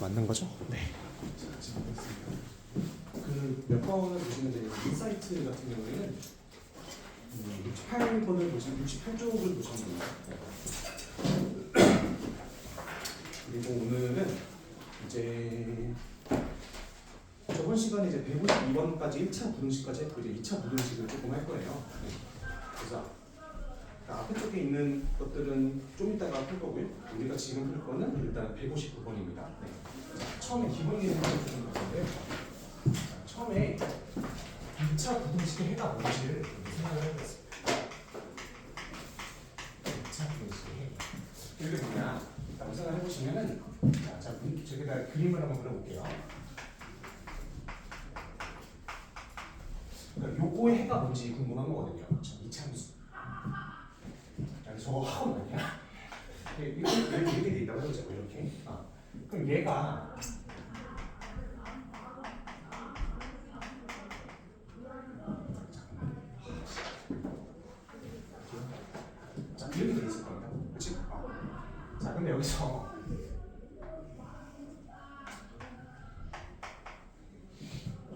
맞는 거죠? 네. 자, 지금 됐습니다. 그 몇 번을 보시면 되는 인사이트 같은 경우에는 68번을 보시면 68쪽을 보시면 됩니다. 그리고 오늘은 이제 저번 시간에 이제 152번까지 1차 부등식까지 했고 이제 2차 부등식을 조금 할 거예요. 그래서 앞에 쪽에 있는 것들은 좀 이따가 풀 거고요. 우리가 지금 풀 거는 일단 159번입니다. 네. 처음에 기본 예제를 푸는 건데요. 처음에 2차 부등식의 해가 뭔지를 생각을 해보겠습니다. 2차 부등식의 해. 이게 뭐냐? 라고 생각을 해보시면은 자, 저기다 그림을 한번 그려볼게요. 그러니까 요거의 해가 뭔지 궁금한 거거든요. 2차 함수. 저거 하고 나냐? 이렇게 돼 있다고 해보자고 이렇게. 그럼 얘가 자 이렇게 돼 있을 겁니다. 그렇지? 자 근데 여기서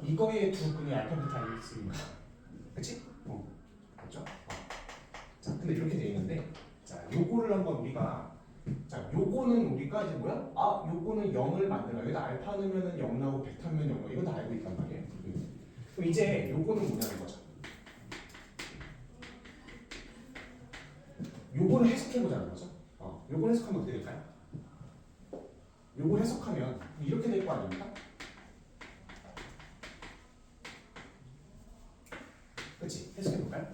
이거의 두 근이 알파 베타 아니겠습니까? 그렇지? 맞죠? 자 근데 이렇게 돼 있는데 자 요거를 한번 우리가 자 요거는 우리가 이제 뭐야? 요거는 0을 만들어. 여기다 알파 넣으면은 0 나오고 베타 넣으면 0 나오고 이건 다 알고 있단 말이에요. 그럼 이제 요거는 뭐냐는 거죠. 요거를 해석해 보자는 거죠. 요걸 해석하면 어떻게 될까요? 요걸 해석하면 이렇게 될 거 아닙니까? 그렇지? 해석해 볼까요?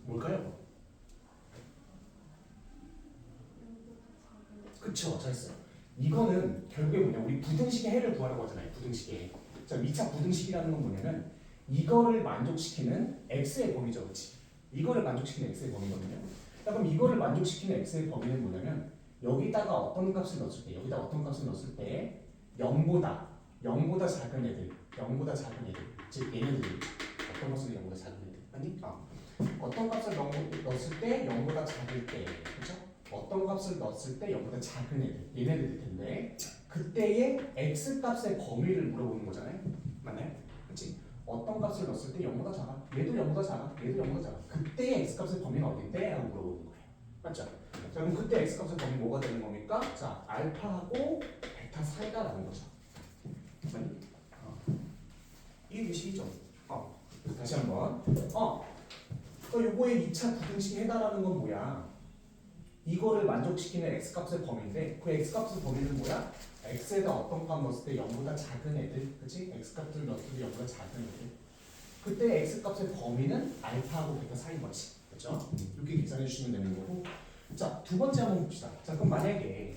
뭘까요? 그쵸, 잘했어요. 이거는 결국에 뭐냐, 우리 부등식의 해를 구하라고 하잖아요. 부등식의. 자, 2차 부등식이라는 건 뭐냐면 이거를 만족시키는 x의 범위죠, 그렇지? 이거를 만족시키는 x의 범위거든요. 자, 그럼 이거를 만족시키는 x의 범위는 뭐냐면 여기다가 어떤 값을 넣었을 때, 여기다 어떤 값을 넣었을 때 0보다 작은 애들, 즉 얘네들이 어떤 값을 0보다 작은 애들, 아니? 어떤 값을 넣었을 때 0보다 작을 때, 그렇죠? 어떤 값을 넣었을 때 0보다 작은 애들, 얘네들일 텐데 그때의 x 값의 범위를 물어보는 거잖아요, 맞나요? 그렇지? 어떤 값을 넣었을 때 0보다 작아, 얘도 0보다 작아, 얘도 0보다 작아. 그때의 x 값의 범위는 어딘데? 하고 물어보는 거예요, 맞죠? 자, 그럼 그때 x 값의 범위 뭐가 되는 겁니까? 자, 알파하고 베타 사이다라는 거죠. 맞니? 이해되시죠? 다시 한번. 요거의 2차 부등식에 해당하는 건 뭐야? 이거를 만족시키는 x값의 범위인데 그 x값의 범위는 뭐야? x에다 어떤 값 넣었을 때 0보다 작은 애들, 그치? x값을 넣었을 때 0보다 작은 애들. 그때 x값의 범위는 알파하고 베타 사이인 거지, 그렇죠? 이렇게 계산해 주시면 되는 거고. 자, 두 번째 한번 봅시다. 자, 그럼 만약에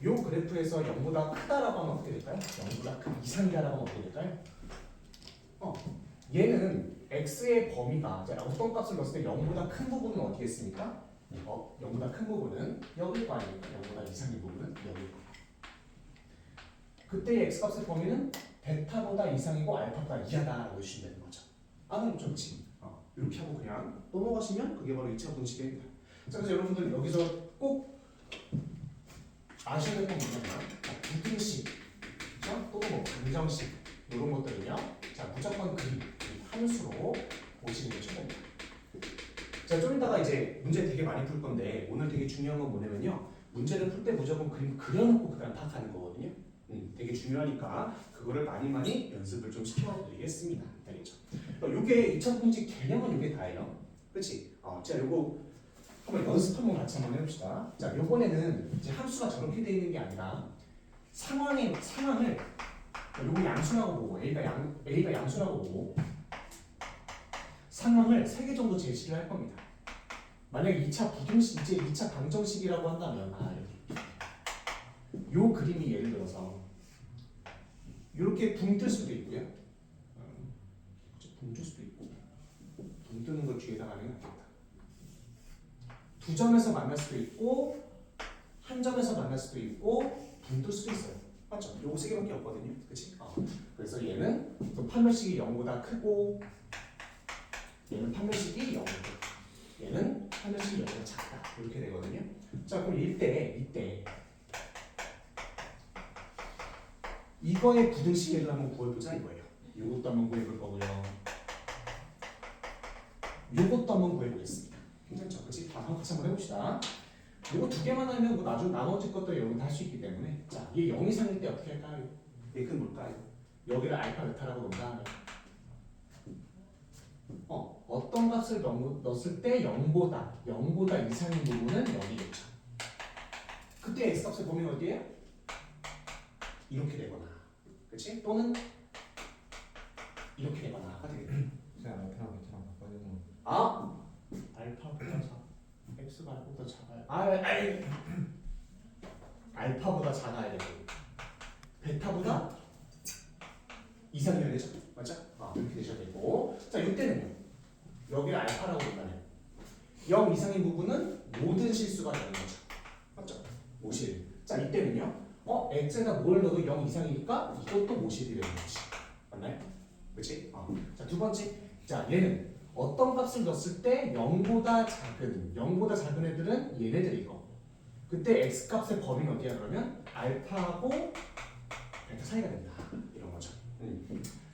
요 그래프에서 0보다 크다라고 하면 어떻게 될까요? 0보다 큰 이상이다라고 하면 어떻게 될까요? 얘는 x의 범위가 어떤 값을 넣었을 때 0보다 큰 부분은 어디겠습니까? 0보다 큰 부분은 여기일 거 아닙니까? 0보다 이상인 부분은 여기일 거. 그때의 x값의 범위는 베타보다 이상이고 알파보다 이하다라고 해주시면 되는 거죠. 그럼 좋지. 이렇게 하고 그냥 넘어가시면 그게 바로 2차 분식입니다. 자, 그래서 여러분들 여기서 꼭 아셔야 될 건 뭐냐면 부등식, 또는 뭐 방정식 이런 것들은요. 자, 무조건 그림, 함수로 보시는 게 최고입니다. 자, 좀 이따가 이제 문제 되게 많이 풀 건데 오늘 되게 중요한 건 뭐냐면요. 문제를 풀 때 무조건 그림 그려놓고 그냥 다 가는 거거든요. 되게 중요하니까 그거를 많이 연습을 좀 시켜드리겠습니다. 알겠죠? 요게 2차 분식 개념은 요게 다예요. 그렇지? 자, 요거 한번 연습 한번 같이 한번 해봅시다. 자, 요번에는 이제 함수가 저렇게 되어 있는 게 아니라 상황을 요거 양수라고 보고 A가 양수라고 보고 상황을 3개 정도 제시를 할 겁니다. 만약에 2차 부등식, 이제 2차 방정식이라고 한다면 여기 요 그림이 예를 들어서 이렇게 붕 뜰 수도 있고요. 붕 뜰 수도 있고 붕 뜨는 걸 뒤에다 가는 게 낫겠다. 두 점에서 만날 수도 있고 한 점에서 만날 수도 있고 붕 뜰 수도 있어요. 맞죠? 요거 3개밖에 없거든요. 그치? 그래서 얘는 또 판별식이 0보다 크고 얘는 판별식이 0보다 크고 얘는 판별식이 0보다 작다. 이렇게 되거든요. 자, 그럼 이때 이거의 부등식을 한번 구해보자 이거예요. 요것도 한번 구해볼 거고요. 요것도 한번 구해보겠습니다. 괜찮죠? 그치? 같이 한번 해봅시다. 요거 두 개만 하면 뭐 나머지 것도 여러분 다 할 수 있기 때문에 자, 이게 0 이상일 때 어떻게 할까요? 얘는 뭘까요? 여기를 알파 베타라고 놓은 다음에 어떤 값을 넣었을 때 0보다 이상인 부분은 여기겠죠. 그때 x값을 보면 어디에요? 이렇게 되거나 그치? 또는 이렇게 되거나가 되겠다. 제가 알파랑 베타랑 바꿔야 되는 거. 알파보다 x가 알파보다 작아요. 알파보다 작아야 되고 베타보다 이상이어야 되죠. 맞죠? 이렇게 되셔야 되고 자 이때는요. 여기를 알파라고 본다면 0 이상인 부분은 모든 실수가 되는 거죠. 맞죠? 모실. 자 이때는요. x에다 뭘 넣어도 0 이상이니까 이것도 모실이 되는 거지. 맞나요? 그렇지? 자 두 번째. 자 얘는 어떤 값을 넣었을 때 0보다 작은 애들은 얘네들이고 그때 x 값의 범위는 어디야 그러면 알파하고 베타 사이가 된다. 이런 거죠.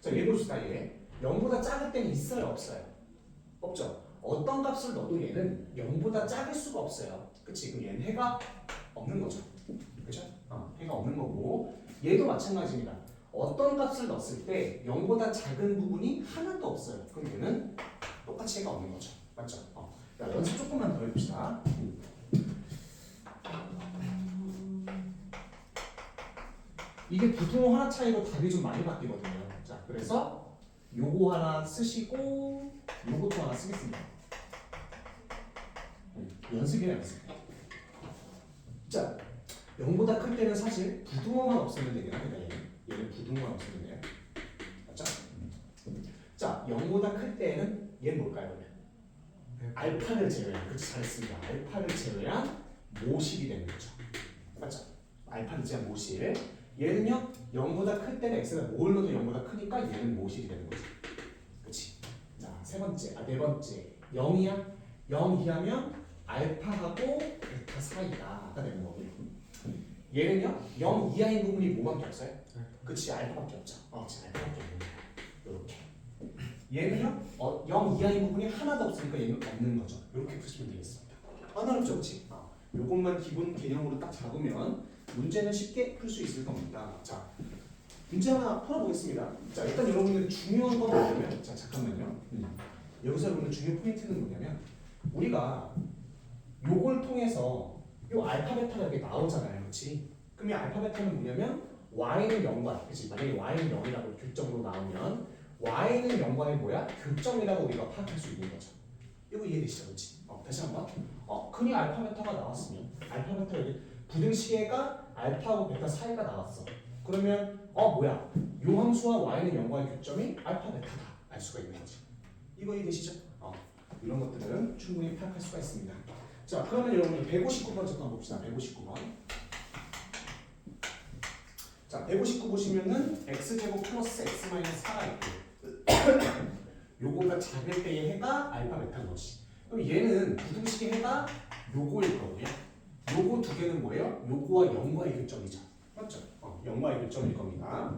자 얘 봅시다. 얘 0보다 작을 때는 있어요 없어요? 없죠. 어떤 값을 넣어도 얘는 0보다 작을 수가 없어요. 그치? 그럼 얘는 해가 없는 거죠. 그죠? 해가 없는 거고 얘도 마찬가지입니다. 어떤 값을 넣었을 때 0보다 작은 부분이 하나도 없어요. 그럼 얘는 똑같이 해가 없는 거죠. 맞죠? 자, 연습 조금만 더 해봅시다. 이게 부등호 하나 차이로 답이 좀 많이 바뀌거든요. 자, 그래서 요거 하나 쓰시고 요것도 하나 쓰겠습니다. 연습이에요, 연습. 자, 0보다 클 때는 사실 부등호만 없으면 되긴 합니다. 얘는 부등호만 없으면 돼요. 맞죠? 자, 0보다 클 때는 얘는 뭘까요? 그러면? 알파를 제외한, 그렇지 잘했습니다. 알파를 제외한 모실이 되는 거죠. 맞죠? 알파를 제외한 모실. 얘는요, 0보다 클 때는 x가 뭘 넣어도 0보다 크니까 얘는 모실이 되는 거죠. 그렇지? 자, 네 번째. 0이야? 0 이하면 알파하고 베타 사이다가 되는 거고요. 얘는요, 0 이하인 부분이 뭐밖에 없어요? 그치, 알파밖에 없죠. 알파밖에 없는 거예요. 이렇게. 얘는요, 0 이하인 부분이 하나도 없으니까 얘는 없는 거죠. 이렇게 푸시면 되겠습니다. 어렵죠, 그치? 요것만 기본 개념으로 딱 잡으면 문제는 쉽게 풀 수 있을 겁니다. 자, 문제 하나 풀어보겠습니다. 자, 일단 여러분들 중요한 건 뭐냐면, 자, 잠깐만요. 여기서 여러분들 중요 포인트는 뭐냐면, 우리가 요걸 통해서 요 알파 베타가 여기 나오잖아요, 그렇지? 그럼 이 알파 베타는 뭐냐면 y는 0과, 그렇지? 만약에 y는 0이라고 교점으로 나오면 y는 0과의 뭐야? 교점이라고 우리가 파악할 수 있는 거죠. 이거 이해되시죠, 그렇지? 다시 한번. 흔히 알파 베타가 나왔으면 알파 베타 여기 부등식에가 알파하고 베타 사이가 나왔어. 그러면 뭐야? 요 함수와 y는 0과의 교점이 알파 베타다 알 수가 있는 거지. 이거 이해되시죠? 이런 것들은 충분히 파악할 수가 있습니다. 자, 그러면 여러분들 159번 잠깐 봅시다. 159번. 자, 159 보시면은 x제곱 플러스 x 마이너스 4가 있고 요거가 작을 때의 해가 알파 베타인 거지. 그럼 얘는 부등식의 해가 요거일 거고요. 요거 두 개는 뭐예요? 요거와 0과의 교점이죠. 맞죠? 0과의 교점일 겁니다.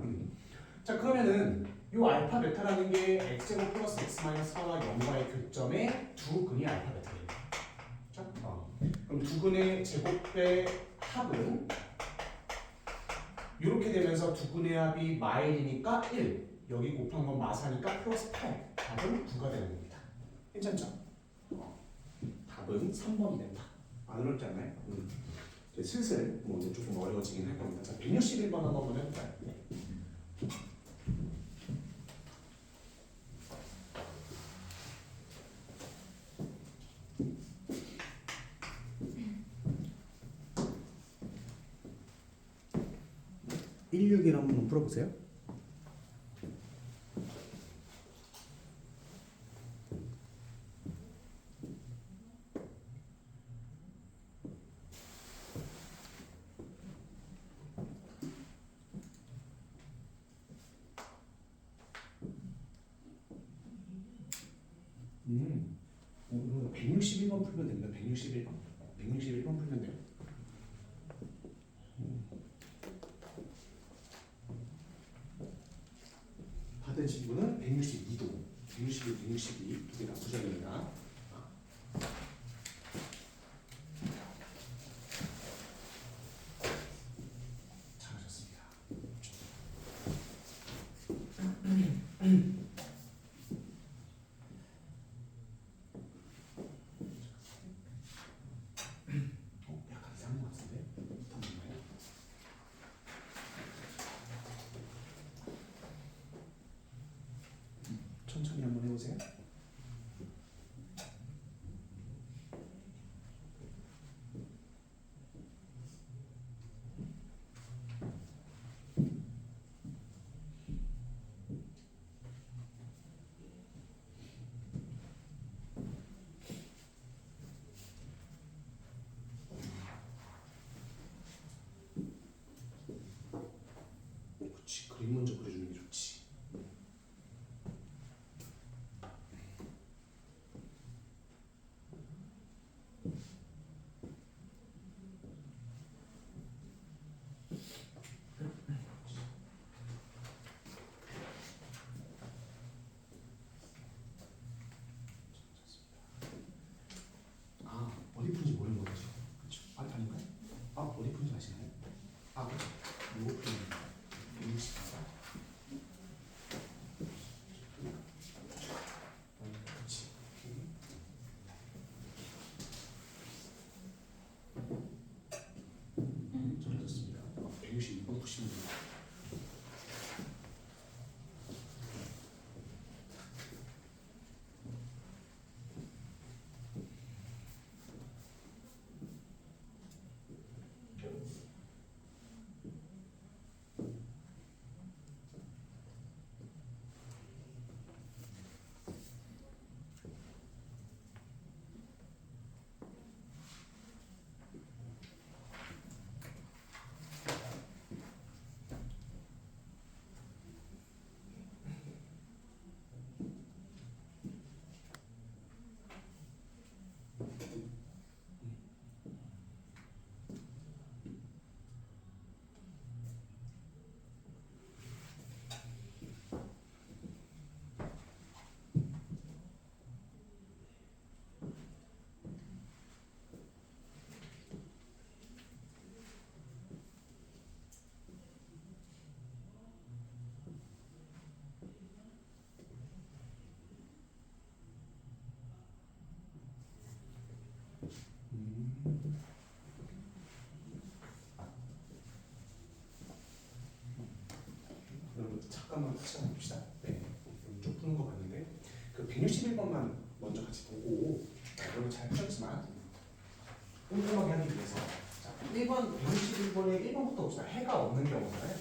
자, 그러면은 요 알파 베타라는 게 x제곱 플러스 x 마이너스 4와 0과의 교점의 두 근이 알파 베타입니다. 그럼 두 근의 제곱의 합은 이렇게 되면서 두 근의 합이 마일이니까 1 여기 곱한 건 마사니까 플러스 8 답은 9가 되는 겁니다. 괜찮죠? 답은 3번이 된다. 안 어렵지 않나요? 이제 슬슬 뭐 이제 조금 어려워지긴 할 겁니다. 자, 161번 한번 해볼까요? 네. (16일) 한번 풀어보세요. 오늘 161번 풀면 됩니다. 161번 풀면 돼요. 반대 진부는 162도. 161, 162 두 개 다 부정입니다. 잘하셨습니다. 약간 이상한 것 같은데? 잠깐만요. 천천히 한번 해보세요. 그렇지. 그림 먼저 그려주는 게 좋지. 아, 어디 푼지 모르는 거죠? 그렇죠. 아, 아닌가요? 아, 어디 푼지 아시나요? 아, 그렇죠. 이거 푼 164. 그렇지. 잘하셨습니다. 162번 푸시면 됩니다. 여러분 잠깐만 같이 한번 봅시다. 네, 좀 푸는 거 봤는데 그 161번만 먼저 같이 보고 여러분 잘 푸셨지만 꼼꼼하게 하기 위해서 자, 1번 161번에 1번부터 봅시다. 해가 없는 경우잖아요.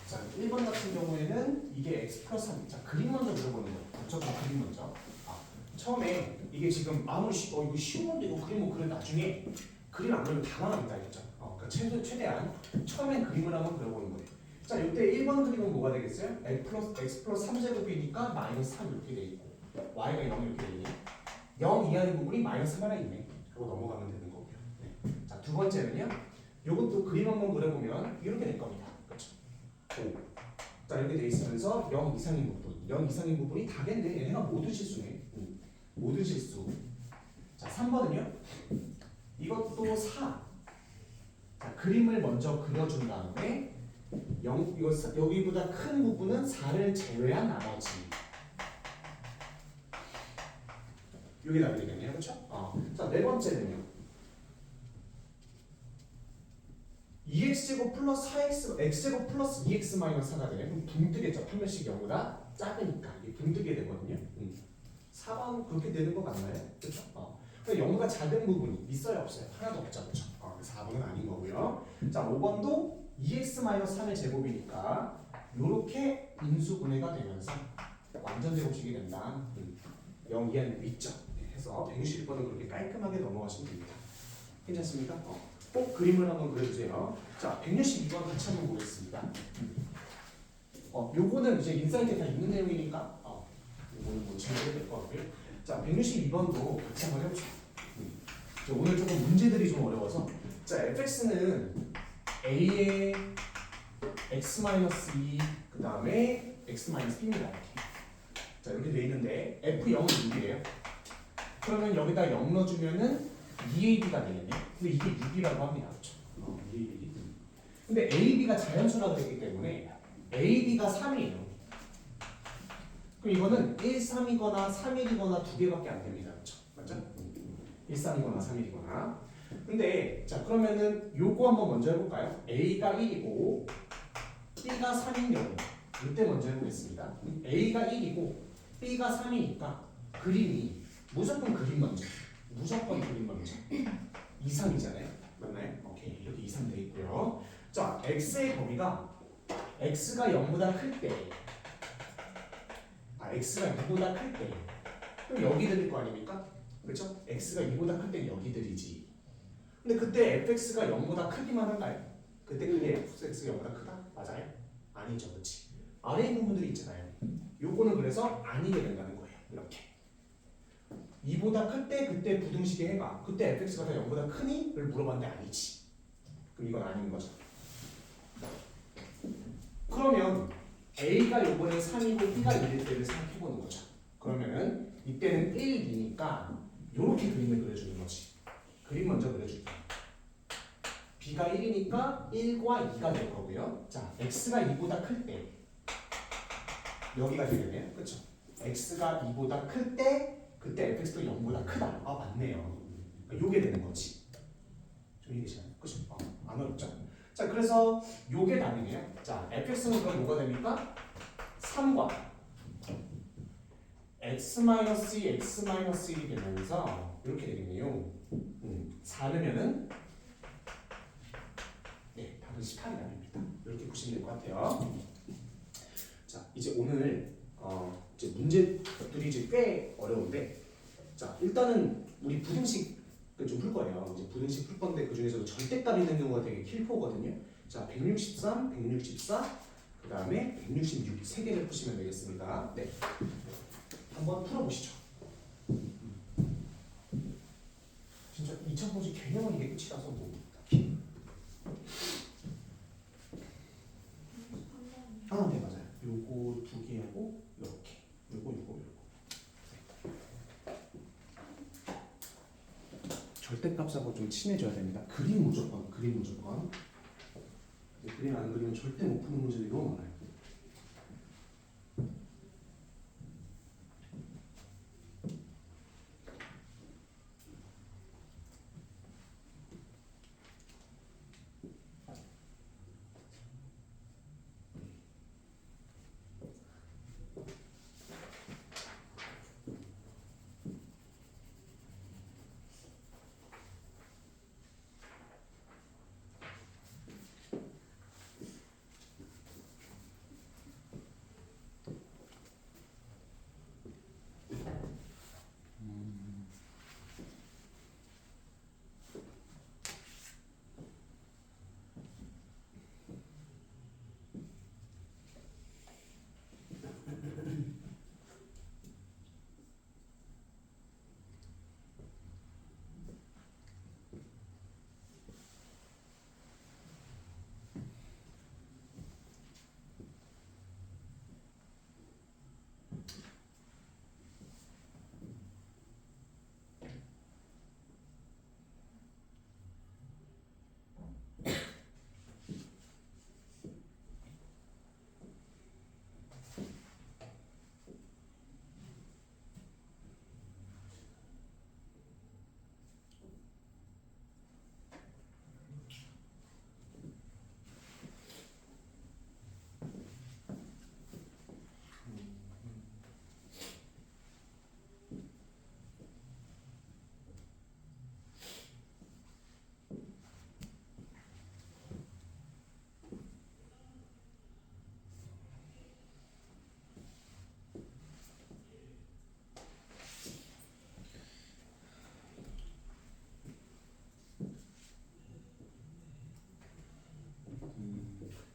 자, 1번 같은 경우에는 이게 x 플러스 3. 자, 그림 먼저 그려보는 거예요. 무조건 그림 먼저. 처음에 이게 지금 아무리 이거 쉬운 건데 이거 그림 못 그려 나중에 그림 안 그리면 다 망합니다. 이죠? 그러니까 최대한 처음엔 그림을 한번 그려보는 거예요. 자, 이때 1번 그림은 뭐가 되겠어요? x 플러스 3제곱이니까 마이너스 3 이렇게 돼 있고 y가 0 이렇게 돼 있네. 0 이하의 부분이 마이너스 3 하나 있네. 그거 넘어가면 되는 거고요. 네. 자, 두 번째는요. 이것도 그림 한번 그려보면 이렇게 될 겁니다. 그렇죠? 자, 이렇게 돼 있으면서 0 이상인 부분, 0 이상인 부분이 다겠네. 얘네가 모두 실수네. 모든 실수. 자, 3번은요. 이것도 4. 자, 그림을 먼저 그려준 다음에 여기보다 큰 부분은 4를 제외한 나머지. 여기 답이 되겠네요. 그렇죠? 자, 네 번째는요. 2x제곱 플러스 4x, x제곱 플러스 2x 마이너스 4가 되네. 그럼 붕 뜨겠죠. 판별식 0보다 작으니까 이게 붕 뜨게 되거든요. 4번 그렇게 되는 거 맞나요? 그렇죠? 근데 0보다 작은 부분이 있어요, 없어요? 하나도 없죠, 그렇죠? 4번은 아닌 거고요. 자, 5번도 2x-3의 제곱이니까 이렇게 인수분해가 되면서 완전 제곱식이 된다. 0 이하는 있죠. 해서 161번은 그렇게 깔끔하게 넘어가시면 됩니다. 괜찮습니까? 꼭 그림을 한번 그려주세요. 자, 162번 같이 한번 보겠습니다. 요거는 이제 인사이트에 다 있는 내용이니까 요거는 뭐 챙겨야 될 것 같고요. 자, 162번도 같이 한번 해봅시다. 오늘 조금 문제들이 좀 어려워서 자, fx는 a의 x-2 그 다음에 x-b입니다. 이렇게. 자 이렇게 돼 있는데 f0은 6이에요. 그러면 여기다 0 넣어주면은 2ab가 되겠네. 근데 이게 6이라고 합니다. 그렇죠? 2ab. 근데 ab가 자연수라고 되기 때문에 ab가 3이에요. 그럼 이거는 1, 3이거나 3일이거나 두 개밖에 안 됩니다. 그렇죠? 맞죠? 1, 3이거나 3일이거나. 근데 자 그러면은 요거 한번 먼저 해볼까요? A가 1이고 B가 3인 경우 이때 먼저 해보겠습니다. A가 1이고 B가 3이니까 그림이 무조건 그림 먼저. 무조건 그림 먼저. 2, 3이잖아요. 맞나요? 오케이 이렇게 2, 3 돼 있고요. 자 X의 범위가 X가 0보다 클 때 X가 2보다 클 때 그럼 여기 들일 거 아닙니까? 그렇죠? X가 2보다 클 때 여기 들이지. 근데 그때 fx가 0보다 크기만 한가요? 그때 그게 fx가 0보다 크다? 맞아요? 아니죠, 그렇지? 아래 있는 분들이 있잖아요. 요거는 그래서 아니게 된다는 거예요. 이렇게 2보다 클 때 그때 부등식의 해가 그때 fx가 더 0보다 크니?를 물어봤는데 아니지. 그럼 이건 아닌 거죠. 그러면 a가 요번에 3이고 b가 1일 때를 생각해보는 거죠. 그러면은 이때는 1, 2니까 요렇게 그림을 그려주는 거지. 그림 먼저 그려줄게요. b가 1이니까 1과 2가 될 거고요. 자, x가 2보다 클 때 여기가 되겠네요. 그렇죠? x가 2보다 클 때 그때 fx도 0보다 크다. 아, 맞네요. 그러니까 요게 되는 거지. 좀 이해되시나요? 그렇죠? 안 어렵죠? 자, 그래서 요게 답이네요. 자, fx는 그럼 뭐가 됩니까? 3과 x-2, x-1이 되면서 이렇게 되겠네요. 4 넣으면은 네, 답은 18이 답입니다. 이렇게 보시면 될 것 같아요. 자, 이제 오늘 이제 문제들이 이제 꽤 어려운데, 자 일단은 우리 부등식을 좀 풀 거예요. 이제 부등식 풀 건데 그 중에서도 절대값 있는 경우가 되게 킬포거든요. 자, 163, 164, 그 다음에 166 세 개를 푸시면 되겠습니다. 네, 한번 풀어보시죠. 진짜 2000번씩 개념은 이게 끝이라서 뭐 딱히. 아, 네 맞아요. 요거 두 개하고 이렇게 요거. 절대값하고 좀 친해져야 됩니다. 그림 무조건. 그림 안 그리면 절대 못 푸는 문제들이 너무 많아요.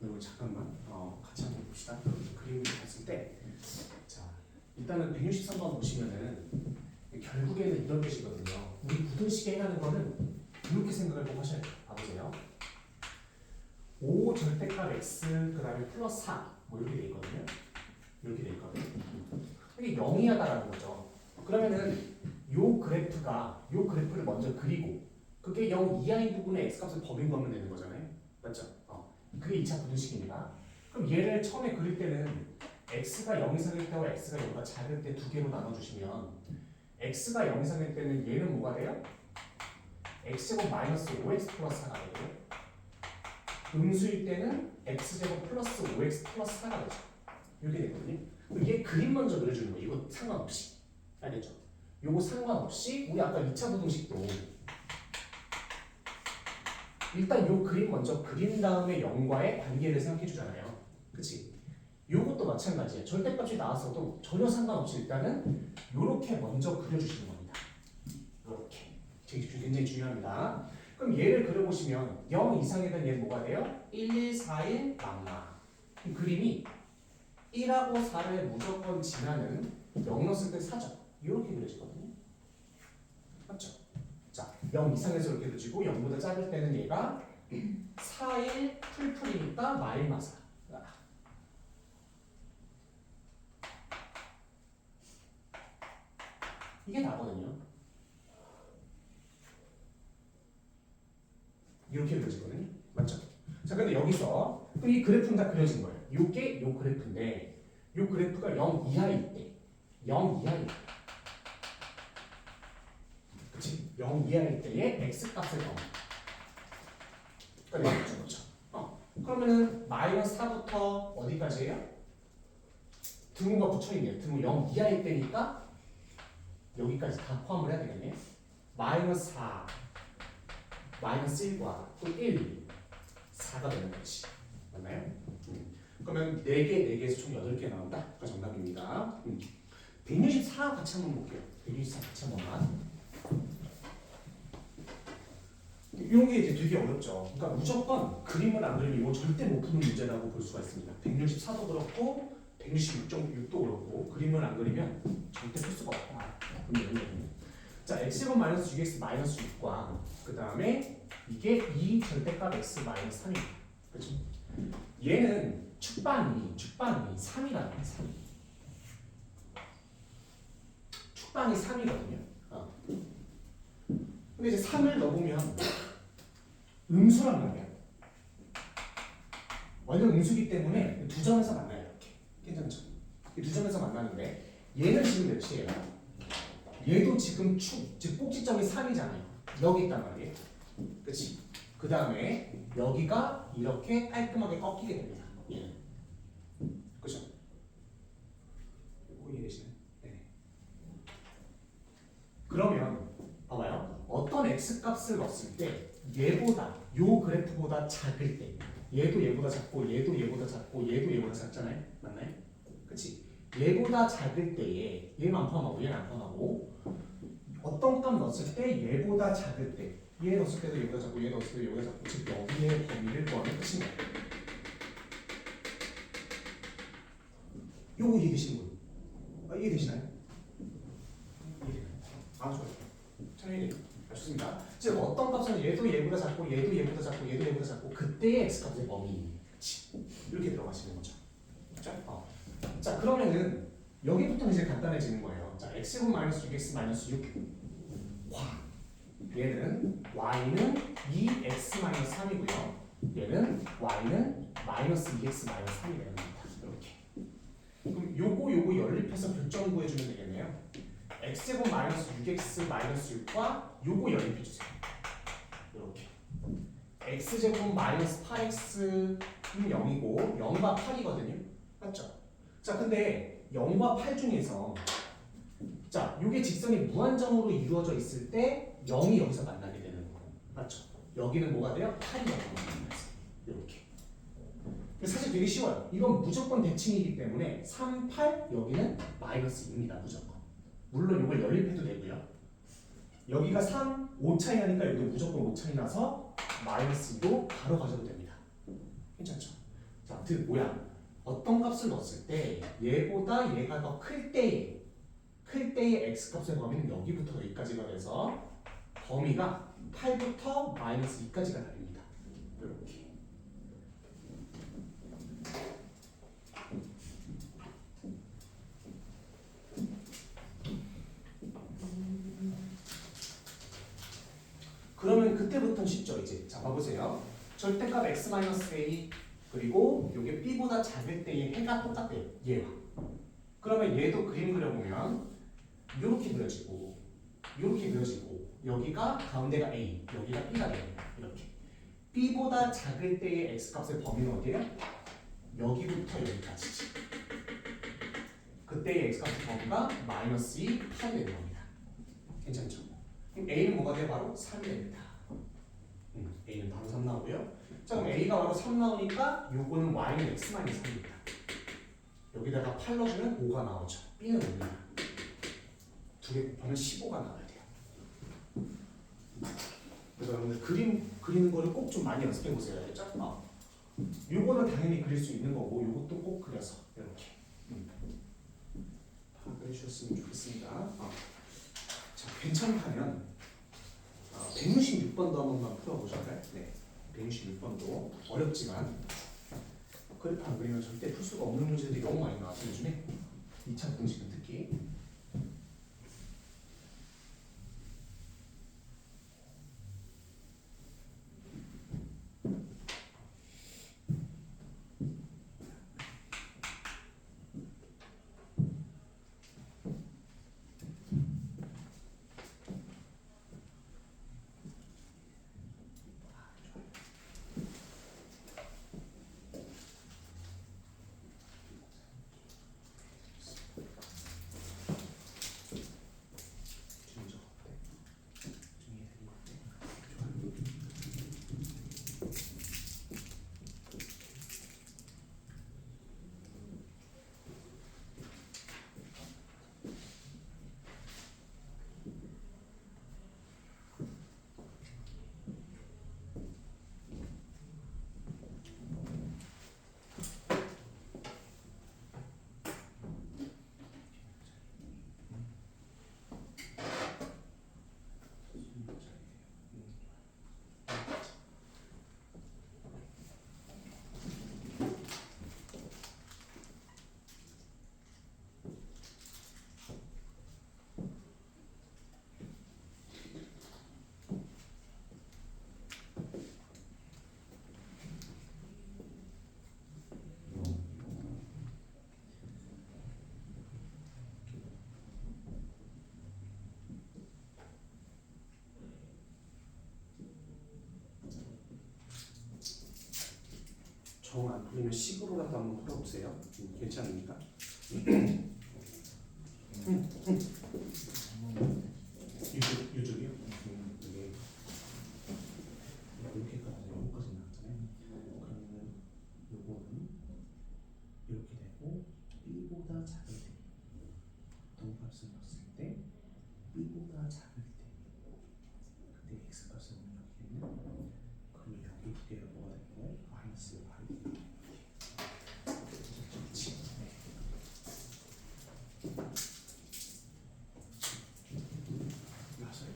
여러분 잠깐만 같이 한번 봅시다. 그림을 봤을 때, 자 일단은 163번 보시면은 결국에는 이런 뜻이거든요. 우리 부등식에 해당하는 거는 이렇게 생각을 꼭 하셔야 돼요. 봐보세요. 5 절대값 x 그 다음에 플러스 4 뭐 이렇게 돼 있거든요. 이렇게 돼 있거든요. 이게 0이하다라는 거죠. 그러면은 요 그래프를 먼저 그리고 그게 0 이하인 부분에 x 값을 범위 구하면 되는 거잖아요. 맞죠? 그게 2차 부등식입니다. 그럼 얘를 처음에 그릴 때는 x가 0 이상일 때와 x가 0보다 작을 때 두 개로 나눠주시면 x가 0 이상일 때는 얘는 뭐가 돼요? x제곱 마이너스 5x 플러스 4가 되고요. 음수일 때는 x제곱 플러스 5x 플러스 4가 되죠. 이렇게 되거든요. 그럼 얘 그림 먼저 그려주는 거예요. 이거 상관없이. 알겠죠? 요거 상관없이 우리 아까 2차 부등식도 일단 요 그림 먼저 그린 다음에 0과의 관계를 생각해 주잖아요. 그치? 요것도 마찬가지예요. 절대값이 나왔어도 전혀 상관없이 일단은 요렇게 먼저 그려주시는 겁니다. 요렇게. 굉장히 중요합니다. 그럼 얘를 그려보시면 0 이상이 된 얘는 뭐가 돼요? 1, 1, 4, 1, 맘마. 그림이 1하고 4를 무조건 지나는 0 넣었을 때 4죠. 이렇게 그려지거든요. 맞죠? 자, 0 이상에서 이렇게 그려지고 0보다 작을 때는 얘가 4, 1 풀풀이니까 마이너스 4. 이게 나거든요. 이렇게 그려지거든요. 맞죠? 자, 근데 여기서 이 그래프는 다 그려진 거예요. 요게 요 그래프인데 요 그래프가 0 이하일 때 0 이하일 때 그치? 0 이하일 때의 x값을 넣으면 그러니까 이렇게 거죠. 그러면은 마이너스 4부터 어디까지예요? 등호가 붙여있네요. 등호 0 이하일 때니까 여기까지 다 포함을 해야 되겠네요. 마이너스 4 마이너스 1과 또 1, 4가 되는 거지. 맞나요? 그러면 4개에서 총 8개 나온다. 그 정답입니다. 164 같이 한번 볼게요. 164 같이 한 번만. 이런 게 이제 되게 어렵죠. 그러니까 무조건 그림을 안 그리면 이거 절대 못 푸는 문제라고 볼 수가 있습니다. 164도 그렇고 166.6도 그렇고 그림을 안 그리면 절대 풀 수가 없다. 자, x제곱 마이너스 6x 마이너스 6과 그 다음에 이게 2 절대값 x 마이너스 3입니다. 그렇죠? 얘는 축방이 3이라는 거예요. 3. 축방이 3이거든요. 근데 이제 3을 넣어보면 음수란 말이야. 완전 음수기 때문에 두 점에서 만나요. 이렇게. 괜찮죠? 이 두 점에서 만나는데 얘는 지금 몇이에요? 얘도 지금 즉 꼭지점이 3이잖아요. 여기 있단 말이에요. 그치? 그 다음에 여기가 이렇게 깔끔하게 꺾이게 됩니다. 얘는. 그죠? 이해되시나요? 네. 그러면 봐봐요. 어떤 x값을 넣었을 때 얘보다 요 그래프보다 작을 때 얘도 얘보다 작고 얘도 얘보다 작고 얘도 얘보다 작잖아요. 맞나요? 그치? 얘보다 작을 때에 얘는 안 포함하고 얘는 안 포함하고 어떤 값 넣었을 때 얘보다 작을 때 얘 넣었을 때도 얘보다 작고 얘 넣었을 때도 얘보다 작고 즉 여기에 범위를 구하는 뜻입니다. 요거 이해되시는 분? 이해되시나요? 이해되나요? 좋아요. 천천히 좋습니다. 즉 어떤 값은 얘도 얘보다 작고 얘도 얘보다 작고 얘도 얘보다 작고 그때의 x값의 범위 이렇게 들어가시는 거죠. 그렇죠? 자, 그러면은 여기부터는 이제 간단해지는 거예요. 자, x제곱 마이너스 6x 마이너스 6 얘는 y는 2x 마이너스 3이고요. 얘는 y는 마이너스 2x 마이너스 3이 되는 겁니다. 이렇게. 그럼 요거 연립해서 교점 구해주면 되겠네요. x제곱 마이너스 6x 마이너스 6과 요거 연립해주세요. 이렇게. x제곱 마이너스 8x는 0이고 0과 8이거든요. 맞죠? 자, 근데 0과 8 중에서 자, 요게 직선이 무한정으로 이루어져 있을 때 0이 여기서 만나게 되는 거고. 맞죠? 여기는 뭐가 돼요? 8이 여기서 만나서 이렇게. 사실 되게 쉬워요. 이건 무조건 대칭이기 때문에 3, 8 여기는 마이너스 2입니다. 무조건. 물론 이걸 연립해도 되고요. 여기가 3, 5 차이 나니까 여기도 무조건 5 차이 나서 마이너스 2도 바로 가져도 됩니다. 괜찮죠? 자, 즉 뭐야? 어떤 값을 넣었을 때 얘보다 얘가 더 클 때의 x값의 범위는 여기부터 여기까지가 돼서 범위가 8부터 마이너스 2까지가 다릅니다. 이렇게. 패턴 쉽죠 이제. 자 봐보세요. 절대값 x-a 그리고 이게 b보다 작을 때의 해가 똑같대요. 얘와. 그러면 얘도 그림 그려보면 이렇게 그려지고 이렇게 그려지고 여기가 가운데가 a, 여기가 b가 돼요. 이렇게. b보다 작을 때의 x값의 범위는 어디예요? 여기부터 여기까지지. 그때의 x값의 범위가 마이너스 2, 8이 되는 겁니다. 괜찮죠? 그럼 a는 뭐가 돼요? 바로 3이 됩니다. a는 바로 3 나오고요. 자 그럼 a가 바로 3 나오니까 요거는 y는 x-3입니다. 여기다가 8 넣어주면 5가 나오죠. b는 5입니다. 두 개 곱하면 15가 나와야 돼요. 그래서 여러분들 그림 그리는 거를 꼭 좀 많이 연습해 보세요. 알겠죠? 요거는 당연히 그릴 수 있는 거고 요것도 꼭 그려서 이렇게 다 그려주셨으면 좋겠습니다. 자 괜찮다면 166번도 한 번만 풀어보실까요? 네, 166번도 어렵지만 그래프 안 그리면 절대 풀 수가 없는 문제들이 너무 많이 나왔어요. 요즘에 2차 공식은 특히. 정 안 풀리면 식으로라도 한번 풀어보세요. 괜찮습니까? 유족이요? 이게 이렇게까지 여기까지 나왔잖아요. 그러면은 요거는 이렇게 되고 b보다 작을 때 어떤 값을 넣었을 때 b보다 작을 때 그때 x 값을 넣는 여기는 그리고 여기 두 개가 뭐가 될 거예요? 마이너스 8이 되는 거예요. 그렇지? 네. 맞아요.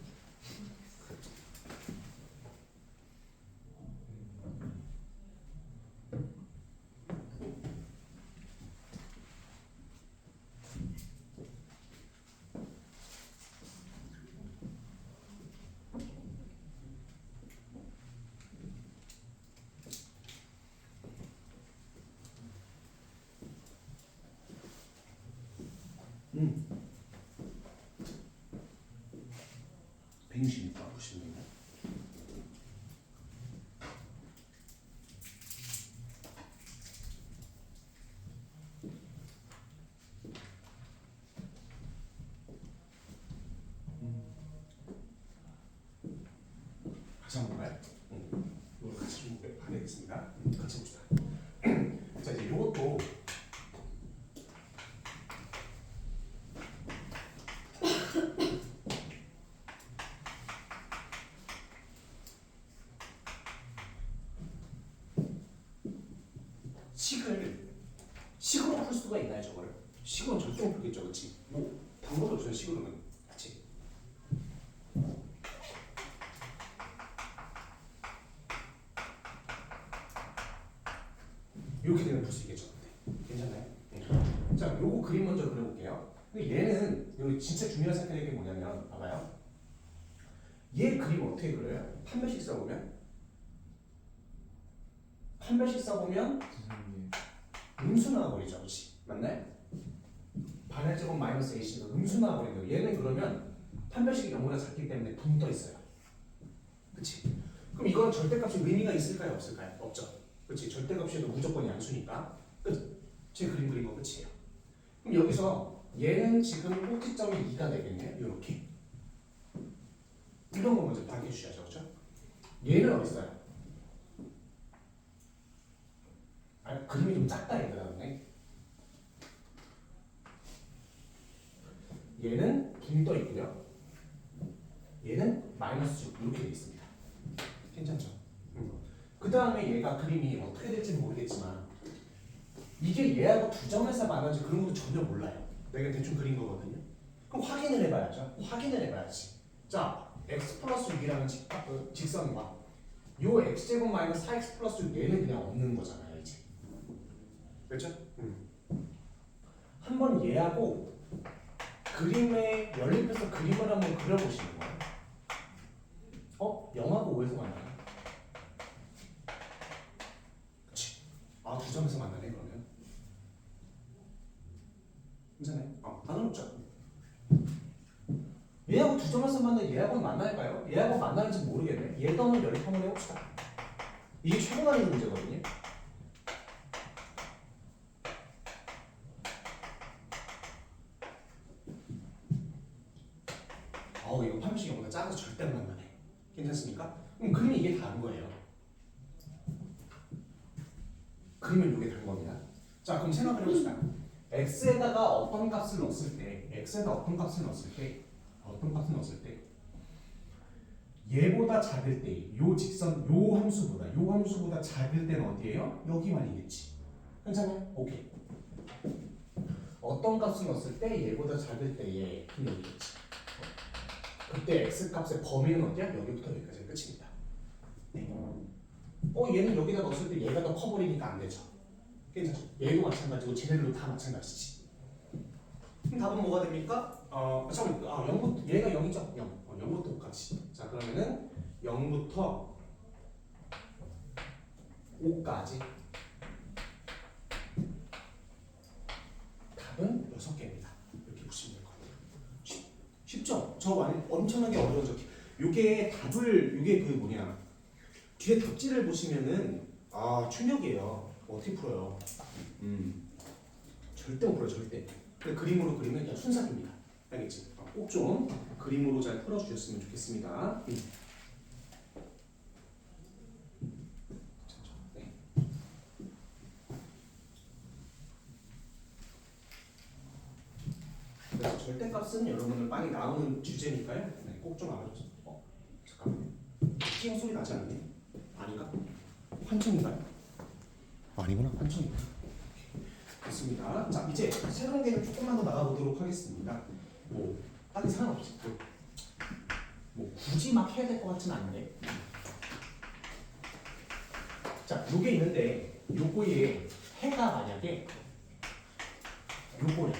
음. 166번 보시면 됩니다. 같이 한번 볼까요? 이걸 같이 좀 봐야겠습니다. 같이 봅시다. 자 이제 이것도 식으로 풀 수가 있나요, 저거를? 식으로는 절대 못 풀겠죠, 그렇지? 뭐 방법이 없어요, 식으로는, 그렇지? 이렇게 되면 풀 수 있겠죠, 괜찮나요? 네. 자, 요거 그림 먼저 그려볼게요. 근데 얘는 여기 진짜 중요한 생각이 게 뭐냐면, 봐봐요. 얘 그림 어떻게 그려요? 판별식 써보면 지성이 음수 나와버리죠, 그렇지? 맞나요? 반의 제곱 마이너스 AC가 음수 나와버리는 얘는 그러면 판별식이 0보다 작기 때문에 붕 떠 있어요. 그렇지? 그럼 이건 절대값이 의미가 있을까요, 없을까요? 없죠. 그렇지? 절대값이어도 무조건 양수니까 끝. 제 그림 그린 거 끝이에요. 그럼 여기서 얘는 지금 꼭지점이 2가 되겠네요. 이렇게. 이런 거 먼저 파악해 주셔야죠, 그렇죠? 얘는 어디 있어요? 아, 그림이 좀 작다 이거다네. 얘는 붕 떠 있고요. 얘는 마이너스 6 이렇게 돼 있습니다. 괜찮죠? 그 다음에 얘가 그림이 어떻게 될지는 모르겠지만 이게 얘하고 두 점에서 만나지 그런 것도 전혀 몰라요. 내가 대충 그린 거거든요. 그럼 확인을 해봐야죠. 확인을 해봐야지. 자, x 플러스 6이라는 직선과 요 x제곱 마이너스 4x 플러스 6 얘는 그냥 없는 거잖아요, 이제. 그렇죠? 한번 얘하고 그림에 연립해서 그림을 한번 그려보시는 거예요. 0하고 5에서 만나요? 그치. 아, 두 점에서 만나네, 그러면. 괜찮아요? 상관없죠. 얘하고 두 점에서 만나 얘하고는 만날까요? 얘하고 만나는지 모르겠네. 얘도 한번 연립 한번 해봅시다. 이게 최고 난이도 문제거든요. 이거 판별식이 뭔가 작아서 절대 안 만나네. 괜찮습니까? 그럼 그림이 이게 다른 거예요. 그림은 이게 다른 겁니다. 자, 그럼 생각을 해봅시다. x에다가 어떤 값을 넣었을 때, 얘보다 작을 때, 요 직선, 요 함수보다 작을 때는 어디예요? 여기만이겠지. 괜찮아요? 오케이. 어떤 값을 넣었을 때 얘보다 작을 때에 여기겠지. 그때 x 값의 범위는 어디야? 여기부터 여기까지 끝입니다. 네. 얘는 여기다 넣었을 때 얘가 더 커버리니까 안 되죠. 괜찮죠? 얘도 마찬가지고 쟤네들도 다 마찬가지지. 그럼 답은 뭐가 됩니까? 잠깐만, 0부터 얘가 0이죠? 0. 0부터 5까지. 자, 그러면은 0부터 5까지. 답은 6개입니다. 이렇게 보시면 될 것 같아요. 쉽죠? 저 엄청나게 어려워져. 요게 그 뭐냐. 뒤에 답지를 보시면은 충격이에요. 어떻게 풀어요? 절대 못 풀어요, 절대. 근데 그림으로 그리면 그냥 순삭입니다. 알겠지? 꼭 좀 그림으로 잘 풀어주셨으면 좋겠습니다. 네. 그래서 절대값은 여러분들 많이 나오는 주제니까요. 네, 꼭 좀 알아주세요. 잠깐만요. 띵 소리 나지 않니? 아닌가? 환청인가요? 아니구나, 환청이구나. 됐습니다. 자, 이제 새로운 개념 조금만 더 나가보도록 하겠습니다. 딱히 상관없어요. 굳이 막 해야 될 것 같진 않은데. 자, 요게 있는데 요거에 해가 만약에 요거야.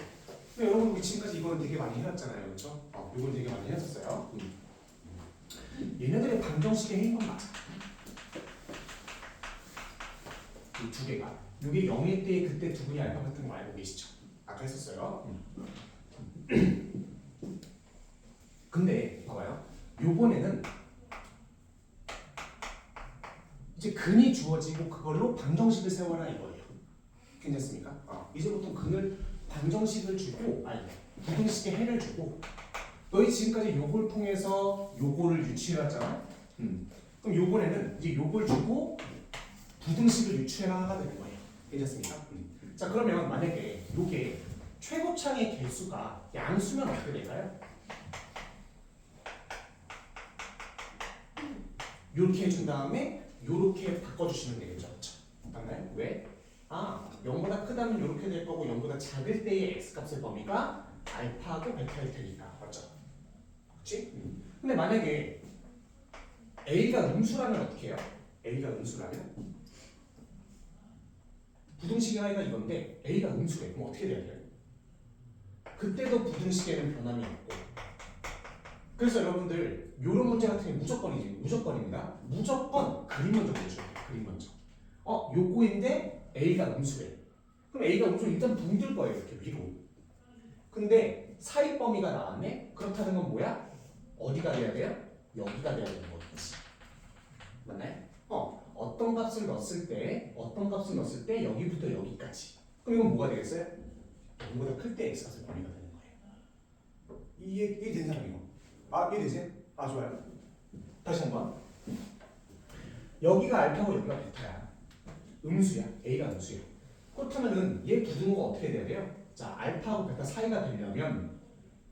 근데 여러분 우리 지금까지 이거는 되게 많이 해왔잖아요, 그렇죠? 요건 되게 많이 했었어요. 얘네들의 방정식의 해인 건 맞아. 이 두 개가. 요게 0일 때 그때 두 분이 알파 같은 거 알고 계시죠? 아까 했었어요. 근데 봐봐요. 요번에는 이제 근이 주어지고 그걸로 방정식을 세워라 이거예요. 괜찮습니까? 이제부터 근을 방정식을 주고 부등식의 해를 주고 너희 지금까지 요걸 통해서 요거를 유추해왔잖아. 그럼 요번에는 이제 요걸 주고 부등식을 유추해라가 되는 거예요. 괜찮습니까? 자, 그러면 만약에 요게 최고창의 개수가 양수면 어떻게 될까요? 요렇게 해준 다음에 요렇게 바꿔주시면 되겠죠. 그렇죠? 맞나요? 왜? 0보다 크다면 요렇게 될 거고 0보다 작을 때의 x값의 범위가 알파하고 베타일 테니까. 맞죠? 그렇지? 근데 만약에 a가 음수라면 어떻게 해요? a가 음수라면 부등식의 하나가 이건데 a가 음수래. 그럼 어떻게 돼야 돼요? 그때도 부등식에는 변함이 없고 그래서 여러분들 이런 문제 같은 게 무조건입니다. 무조건 그림 먼저 그려줘야 돼요. 그림 먼저. 요거인데 A가 음수래. 그럼 A가 음수 일단 붕들 거예요. 이렇게 위로. 근데 사이 범위가 나왔네? 그렇다는 건 뭐야? 어디가 돼야 돼요? 여기가 돼야 되는 거겠지. 맞나요? 어떤 값을 넣었을 때 여기부터 여기까지. 그럼 이건 뭐가 되겠어요? 0보다 클 때 x값의 범위가 되는 거예요. 이해되는 사람 이거? 이해되세요? 좋아요. 다시 한번. 여기가 알파고 여기가 베타야. 음수야. A가 음수야. 그렇다면은 얘 부등호가 어떻게 돼야 돼요? 자, 알파하고 베타 사이가 되려면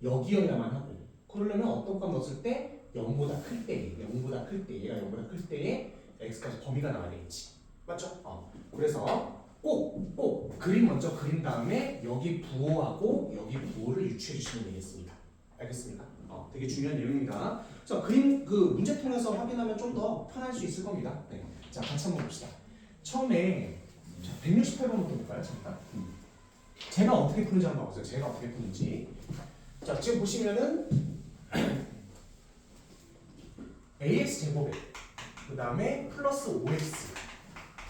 여기여야만 하고, 그러려면 어떤 값 넣었을 때 0보다 클 때, 얘가 0보다 클 때에 x값의 범위가 나와야 되겠지. 맞죠? 그래서 꼭 그림 먼저 그린 다음에 여기 부호하고 여기 부호를 유추해 주시면 되겠습니다. 알겠습니까? 되게 중요한 내용입니다. 자, 그림 그 문제 통해서 확인하면 좀 더 편할 수 있을 겁니다. 네. 자, 같이 한번 봅시다. 처음에 168번부터 볼까요? 잠깐. 제가 어떻게 푸는지 한번 봐보세요. 제가 어떻게 푸는지. 자, 지금 보시면은 ax 제곱에 그 다음에 플러스 5x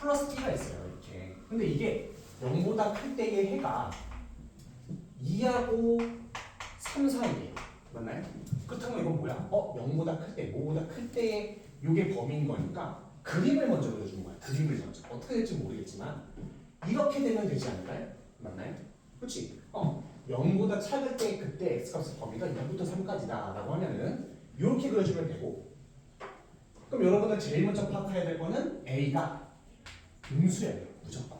플러스 t가 있어요. 이렇게. 근데 이게 0보다 클 때의 해가 2하고 3 사이에 맞나요? 그렇다면 이건 뭐야? 0보다 클 때, 5보다 클 때의 요게 범위인 거니까 그림을 먼저 그려주는 거야. 그림을 먼저. 어떻게 될지 모르겠지만 이렇게 되면 되지 않을까요? 맞나요? 그렇지? 0보다 작을 때 그때 x값의 범위가 0부터 3까지다 라고 하면은 이렇게 그려주면 되고, 그럼 여러분들 제일 먼저 파악해야 될 거는 A가 음수여야 돼요. 무조건.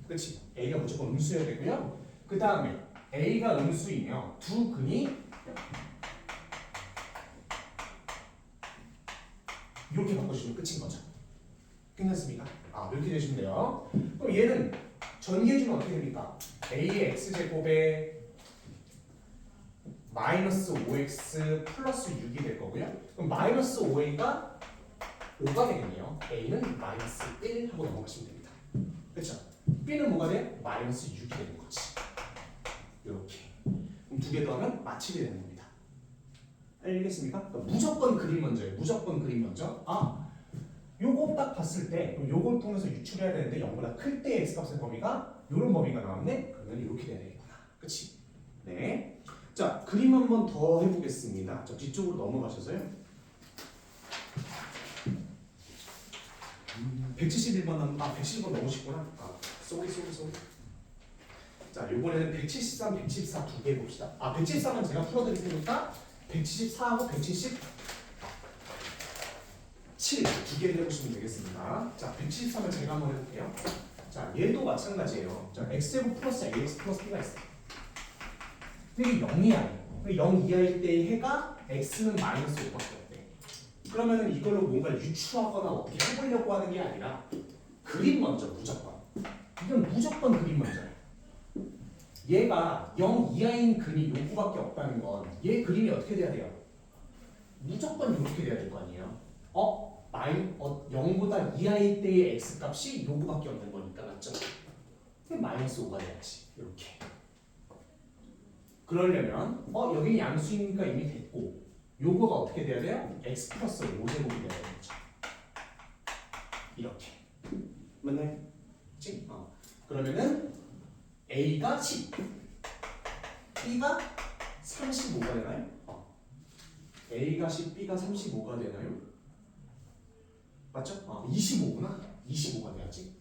그렇지? A가 무조건 음수여야 되고요. 그 다음에 A가 음수이며 두 근이 이렇게 바꿔주시면 끝인 거죠. 괜찮습니까? 이렇게 되시면 돼요. 그럼 얘는 전개해주면 어떻게 됩니까? A의 x제곱에 마이너스 5x 플러스 6이 될 거고요. 그럼 마이너스 5a가 5가 되겠네요. a는 마이너스 1 하고 넘어가시면 됩니다. 그렇죠? b는 뭐가 돼? 마이너스 6이 되는 거지. 이렇게. 그럼 두 개 더하면 마칠이 되는 겁니다. 알겠습니까? 그러니까 무조건 그림 먼저예요. 무조건 그림 먼저. 요거 딱 봤을 때 그럼 요걸 통해서 유출해야 되는데 0보다 클 때의 x값의 범위가 요런 범위가 나왔네? 그러면 이렇게 돼야 되겠구나. 그치? 네. 자, 그림 한 번 더 해보겠습니다. 자, 뒤쪽으로 넘어가셔서요. 171번 170번 넘으시구나. 쏘리. 자, 요번에는 173, 174 두 개 봅시다. 173은 제가 풀어드릴 테니까 174하고 177 두 개를 해보시면 되겠습니다. 자, 173을 제가 한번 해볼게요. 자, 얘도 마찬가지예요. 자, x제곱 플러스 ax 플러스 b가 있어요. 이게 0이야. 0 이하일 때의 해가 x는 마이너스 5밖에 없대. 그러면은 이걸로 뭔가 유추하거나 어떻게 해보려고 하는 게 아니라 그림 먼저 무조건. 이건 무조건 그림 먼저야. 얘가 0 이하인 근이 요거밖에 없다는 건 얘 그림이 어떻게 돼야 돼요? 무조건 이렇게 돼야 될 거 아니에요? 0보다 이하일 때의 x값이 요거밖에 없는 거니까 맞죠? 마이너스 5가 돼야지. 이렇게. 그러려면 여기 양수이니까 이미 됐고 요거가 어떻게 돼야 돼요? x 플러스 5제곱이 돼야 되는 거죠. 이렇게. 맞나요? 그치? 그러면은 a가 10 b가 35가 되나요? a가 10 b가 35가 되나요? 맞죠? 25구나. 25가 돼야지.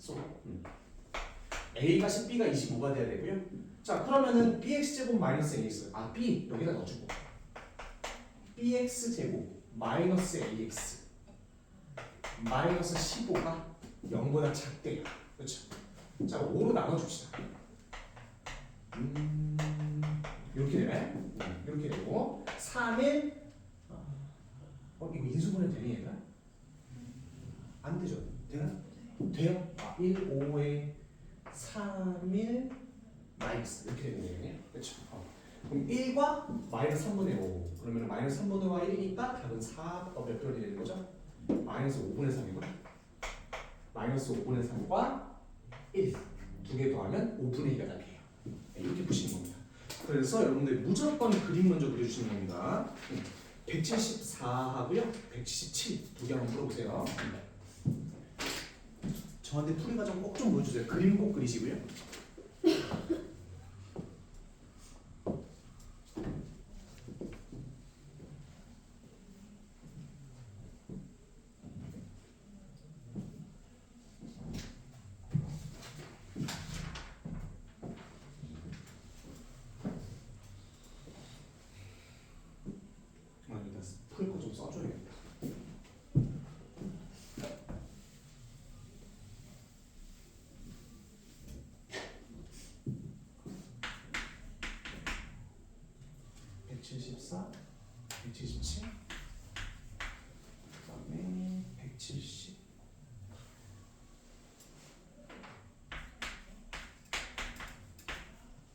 a가 10 b가 25가 돼야 되고요. 자, 그러면은 bx제곱 마이너스 ax b 여기다 넣어주고 bx제곱 마이너스 ax 마이너스 15가 0보다 작대요. 그렇죠? 자, 5로 나눠줍시다. 이렇게 되나요? 이렇게 되고 3일 이거 인수분해 되니 얘가? 안 되죠? 되나? 돼요? 1, 5에 3일 마이너스 이렇게 되는 거예요. 그렇죠? 그럼 1과 마이너스 3분의 5 그러면 마이너스 3분의 5가 1이니까 답은 4몇 표현이 되는 거죠? 마이너스 5분의 3이고 마이너스 5분의 3과 1 두 개 더하면 5분의 2가 답이에요. 이렇게 보시는 겁니다. 그래서 여러분들 무조건 그림 먼저 그려주시는 겁니다. 174하고요. 177 두 개 한번 풀어보세요. 저한테 풀이 과정 꼭 좀 보여주세요. 그림 꼭 그리시고요. 일단 풀 거 좀 써줘야겠다. (174) (177) 그다음에 (170)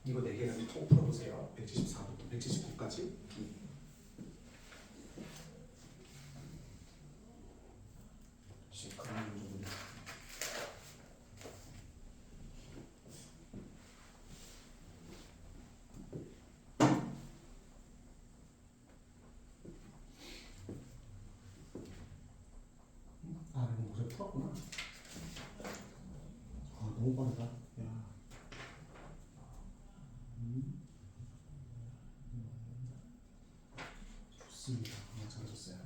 이거 4개를 꼭 풀어보세요. 174부터 179까지. 그런 정도. 아, 이거 목소리 풀었구나. 아 너무 빠르다. 야. 좋습니다. 잘하셨어요.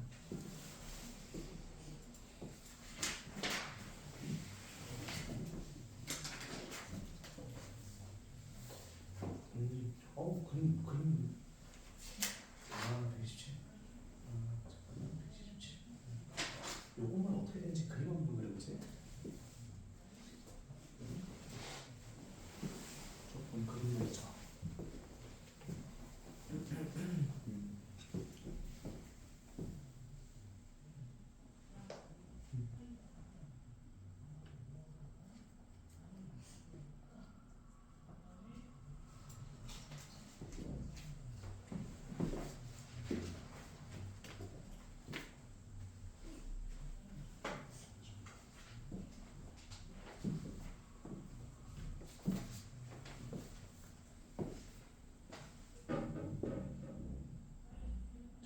그림. 아, 127. 아, 잠깐만, 127. 요것만 어떻게 되는지 그림 한번 그려보세요. 조금 그림을 쳐.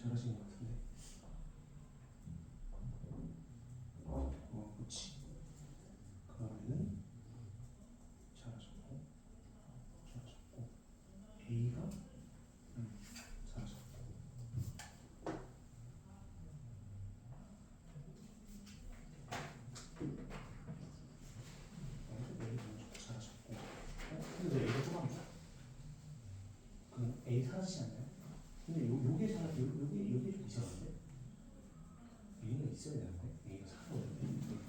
잘하신 것 같은데. 그렇지. 그러면은 잘하셨고, A가 잘하셨고. 잘하셨고. 근데 왜 A가 좁아져? 그 A 사라지지 않나요? 근데 요게 요게 좀 이상한데? A가 있어야 되는데? A가 사라졌는데?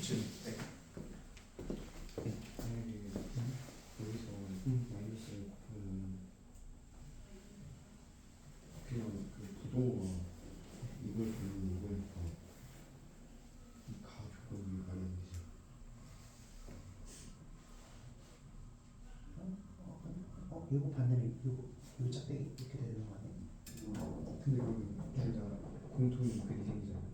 지금 네. 만약에 여기서 마이너스 곱하면 그냥 그 부동과 이걸 보면 이거니까 이 가족은 이게 말이 안 되지. 이거 반대로 이거 짝대기 이렇게 되는 거 아니에요? 근데 그러면 둘다 공통인 글이 생기잖아.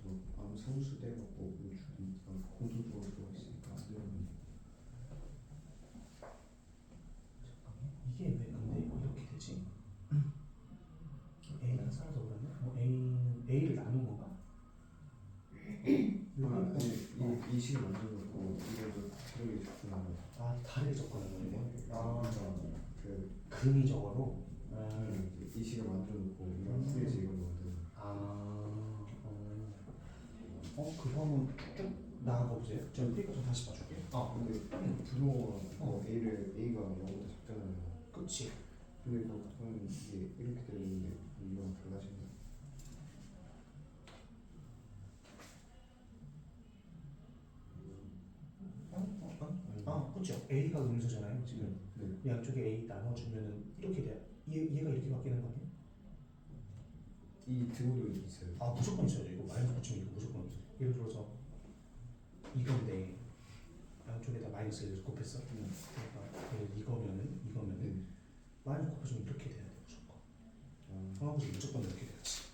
그래서 아무 상수 때려갖고 줄이니까 공통적으로 들어가 있으니까 안 되는 이게 왜 근데 이렇게 되지? A가 사라져 버렸네? A를 나눈 건가? 이 식을 만들어놓고 이걸 다르게 접근하는 아, 다르게 접근하는 거예요? 아, 그 근위적으로? 이 식을 만들어놓고 이걸 후에 제곱을 만드는 아, 그거 한번 쭉 나가 보세요. 저 그러니까 좀 다시 봐줄게. 근데 부동호가 A가 0보다 작잖아요. 그렇지. 근데 그럼 이게 이렇게 되는데 이거랑 달라진다. 그렇죠. A가 음수잖아요. 지금 네. 양쪽에 A 나눠주면은 이렇게 돼. 얘가 이렇게 바뀌는 거 아니에요? 이 등호도 있어요. 무조건 있어야죠. 이거 마이너스 붙이면 이거 무조건 있어. 예를 들어서 이건데 양쪽에다 마이너스를 곱했어. 그러니까 이거면은 네. 마이너스 곱해주면 이렇게 돼야 돼 무조건. 그래서 무조건 이렇게 돼야지.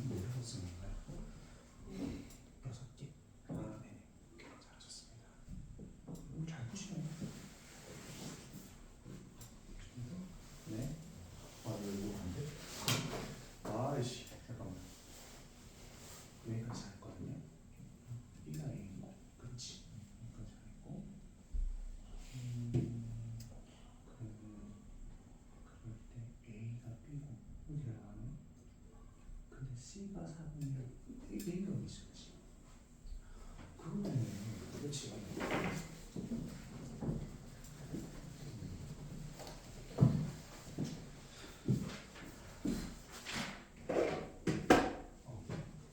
뭐라고 쓰는 거야? 6개? 네. 잘하셨습니다. 잘 푸시네. 네. 이거 안 돼? 아이씨, 잠깐만. 여기까지 잘했거든요. B가 A고, 그렇지. 여기까지 잘했고. 그럴 때 A가 B고, 이렇게 나가네. 근데 C가 4분의 A가 어디 있었지? 그거네. 그렇지.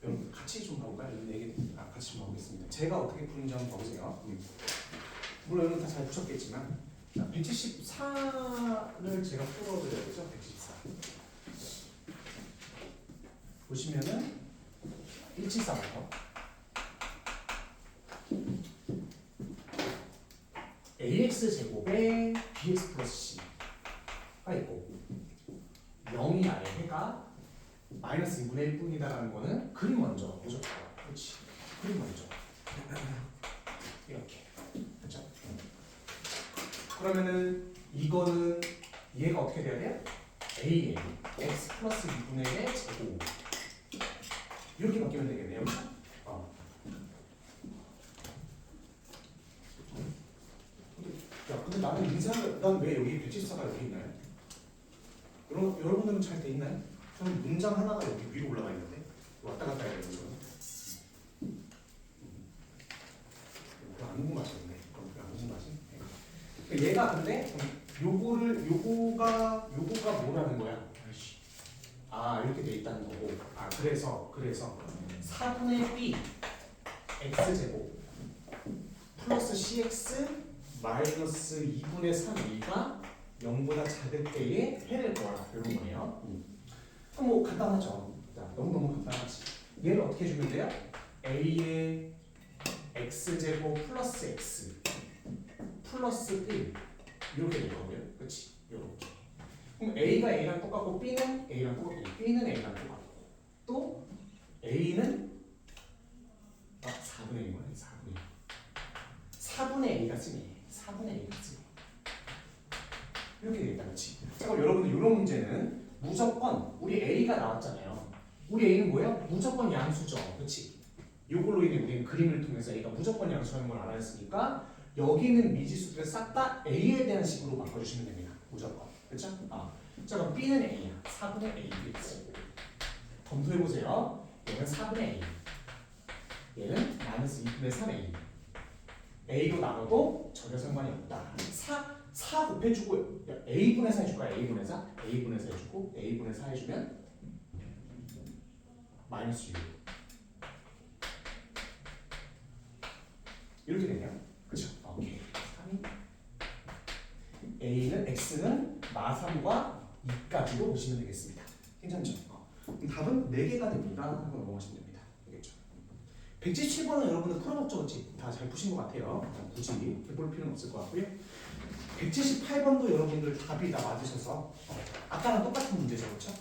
여러분 같이 좀 봐볼까요? 여기 얘기 같이 좀 봐보겠습니다. 제가 어떻게 푸는지 한번 봐보세요. 물론 여러분 다 잘 푸셨겠지만 174를 제가 풀어드려야죠. 174. 보시면은 174부터 ax 제곱에 bx 플러스 c가 있고 0이 아래 해가 마이너스 2분의 1뿐이다라는 거는 그림 먼저 무조건 그렇지. 그림 먼저 이렇게 그렇죠? 그러면은 이거는 얘가 어떻게 돼야 돼요? a에 x 플러스 2분의 1의 제곱 이렇게 바뀌면 되겠네요. 근데 나는 인사를 난 왜 여기 174가 여기 있나요? 여러분들은 잘 돼 있나요? 저는 문장 하나가 여기 위로 올라가 있는데 왔다 갔다 해야 되는 거예요. 안 궁금하시겠네. 안 궁금하시? 네. 얘가 근데 요거가 뭐라는 거야? 이렇게 돼 있다는 거고. 그래서 4분의 b x 제곱 플러스 cx 마이너스 2분의 3a가 0보다 작을 때에 해를 구하라 이런 거예요. 그럼 뭐 간단하죠. 자, 너무 간단하지. 얘를 어떻게 주면 돼요? a의 x 제곱 플러스 x 플러스 1 이렇게 될 거고요. 그렇지? 이렇게. 그럼 a가 a랑 똑같고 b는 a랑 똑같고 b는 a랑 똑같고 또 a는 4분의 1이네. 4분의 a가 쓰네. 4분의 a가 쓰네. 이렇게 되겠다, 그렇지? 자, 그럼 여러분들 이런 문제는 무조건 우리 a가 나왔잖아요. 우리 a는 뭐예요? 무조건 양수죠, 그렇지? 이걸로 인해 우리는 그림을 통해서 a가 무조건 양수라는 걸 알아냈으니까 여기는 미지수들을 싹 다 a에 대한 식으로 바꿔주시면 됩니다. 무조건, 그렇죠? 자, 그럼 b는 a야. 4분의 a 되겠지. 검토해 보세요. 얘는 4분의 a. 얘는 마이너스 2분의 3a. a로 나눠도 전혀 상관이 없다. 4 곱해주고 a분의 4 해줄 거야. a분의 4 해주고 a분의 4 해주면 마이너스 6 이렇게 되네요. 그렇죠? 오케이. 3이 a는 x는 마3과 2까지로 보시면 되겠습니다. 괜찮죠? 그럼 답은 4개가 됩니다. 하고 넘어가시면 됩니다. 알겠죠? 177번은 여러분들 풀어봤죠? 다 잘 푸신 것 같아요. 굳이 해볼 필요는 없을 것 같고요. 178번도 여러분들 답이 다 맞으셔서 아까랑 똑같은 문제죠, 그렇죠?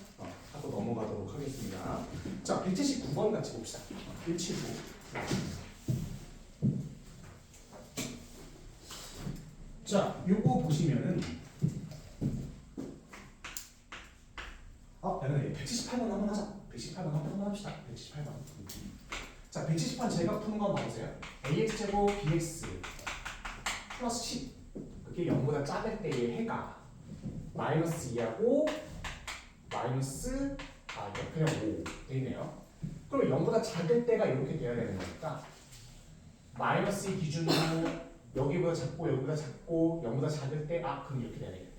하고 넘어가도록 하겠습니다. 자, 179번 같이 봅시다. 179. 자, 요거 보시면은 네, 178번 한번 하자. 178번 한번 합시다. 178번. 자, 178번 제가 푸는 거 한번 보세요. ax제곱 bx 플러스 10. 그게 0보다 작을 때의 해가 마이너스 2하고 마이너스 그냥 5 되네요. 그럼 0보다 작을 때가 이렇게 돼야 되는 거니까 마이너스 2 기준으로 여기보다 작고 여기보다 작고 0보다 작을 때 그럼 이렇게 돼야 되겠네.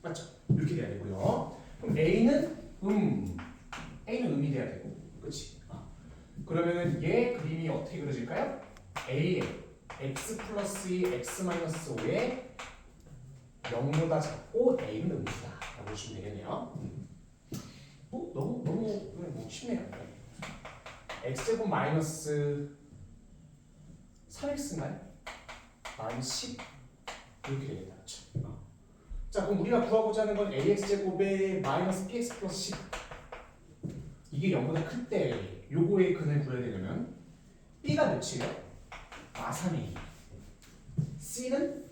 맞죠? 이렇게 돼야 되고요. 그럼 A는 음이 돼야 되고, 그렇지? 그러면은 얘 그림이 어떻게 그려질까요? A에 x 플러스 2 x 마이너스 5에 0보다 작고 A는 음수다 라고 보시면 되겠네요. 너무 쉽네요. x제곱 마이너스 3x인가요? 마이너스 10 이렇게 되겠다. 그렇죠? 자, 그럼 우리가 구하고자 하는 건 ax제곱에 마이너스 bx 플러스 10 이게 0보다 클 때 요거의 근을 구해야 되려면 b가 몇이에요? 마산이 C는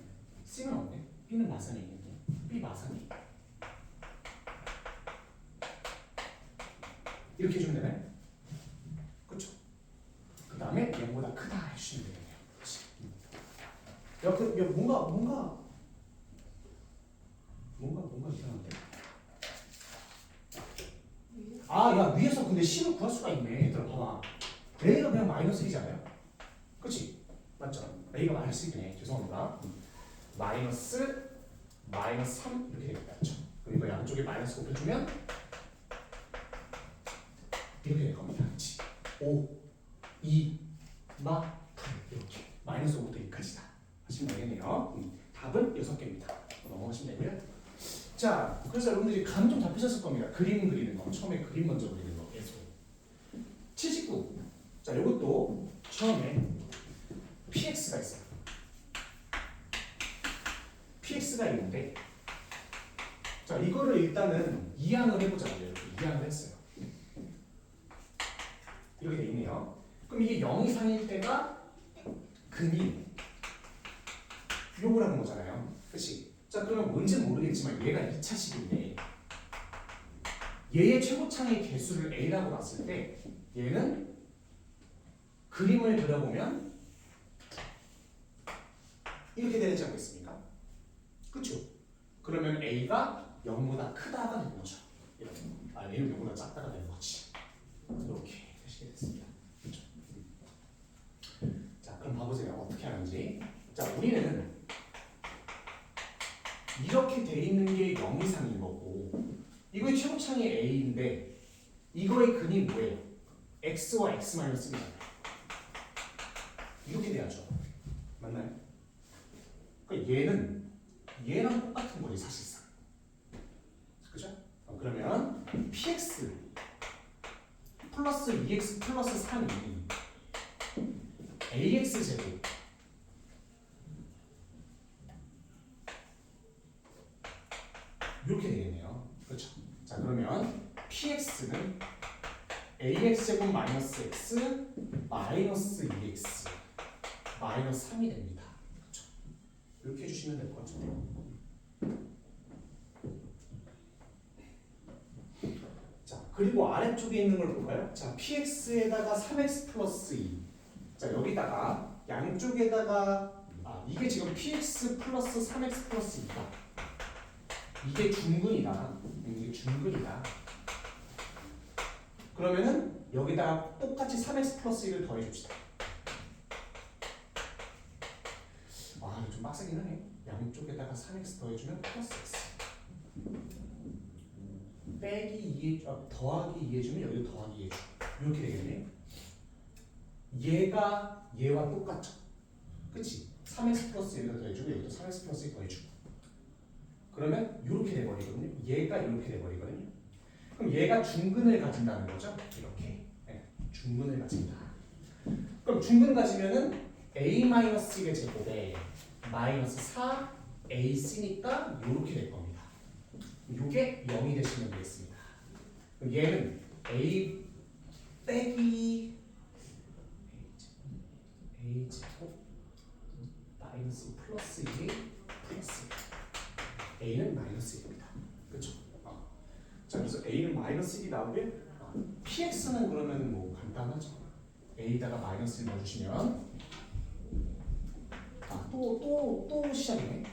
없네. B는 마산이 있는데 B 마산이 이렇게 해주면 되나요? 그렇죠? 그 다음에 0보다 크다 해주시면 되겠네요. 그렇지? 뭔가 이상한데? 야, 위에서 근데 10을 구할 수가 있네. 얘들아 봐봐. A가 그냥 마이너스 1이잖아요. 그렇지? 맞죠? A가 마이너스 1이네. 죄송합니다. 마이너스 3 이렇게 되겠다. 그렇죠? 그리고 양쪽에 마이너스 곱해주면 이렇게 될 겁니다. 그렇지? 5, 2, 8 이렇게 마이너스 5부터 2까지다 하시면 되겠네요. 답은 6개입니다. 넘어가시면 되고요. 자, 그래서 여러분들이 감 좀 잡히셨을 겁니다. 그림 그리는 거. 처음에 그림 먼저 그리는 거. 계속. 79. 자, 이것도 처음에 px가 있어요. px가 있는데 자, 이거를 일단은 이항을 해보자고요. 이렇게 이항을 했어요. 이렇게 돼 있네요. 그럼 이게 0 이상일 때가 근이 요거라는 거잖아요. 그치? 자, 그러면 뭔지는 모르겠지만 얘가 2차식인데 얘의 최고창의 개수를 A라고 놨을 때 얘는 그림을 그려보면 이렇게 되지 않겠습니까? 그쵸? 그러면 A가 0보다 크다가 되는 거죠. 이렇게. A는 0보다 작다가 되는 거지. 이렇게 되시게 됐습니다. 그렇죠? 자, 그럼 봐보세요. 어떻게 하는지. 자, 우리는 이렇게 돼 있는 게 0 이상인 거고 이거의 최고창이 A인데 이거의 근이 뭐예요? X와 X-1이잖아요. 이렇게 돼야죠. 맞나요? 그러니까 얘랑 똑같은 거지 사실상. 그죠? 그러면 px 플러스 2x 플러스 3이 ax 제곱 이렇게 되겠네요. 그렇죠? 자, 그러면 px는 ax 제곱 마이너스 x 마이너스 2x 마이너스 3이 됩니다. 그렇죠? 이렇게 해주시면 될 것 같은데요. 자, 그리고 아래쪽에 있는 걸 볼까요? 자, px에다가 3x 플러스 2. 자, 여기다가 양쪽에다가 이게 지금 px 플러스 3x 플러스 2다. 이게 중근이다. 이게 중근이다. 그러면은 여기다가 똑같이 3x 플러스 1을 더해줍시다. 이거 좀 빡세긴 하네. 양쪽에다가 3x 더해주면 플러스 x. 빼기 2해, 더하기 2해주면 여기도 더하기 2해줘. 이렇게 되겠네. 얘가 얘와 똑같죠. 그치? 3x 플러스 1을 더해주고 여기도 3x 플러스 1 더해주고. 그러면 이렇게 돼버리거든요. 얘가 이렇게 돼버리거든요. 그럼 얘가 중근을 가진다는 거죠. 이렇게. 네, 중근을 가진다. 그럼 중근 가지면은 a-1의 제곱에 마이너스 4 AC니까 이렇게 될 겁니다. 이게 0이 되시면 되겠습니다. 얘는 A 빼기 A제곱 마이너스 2 플러스 2 플러스 A는 마이너스 1입니다. 그렇죠? 자, 그래서 A는 마이너스 1이 나오면 PX는 그러면 뭐 간단하죠. A다가 마이너스 1 넣어주시면 또 시작이네.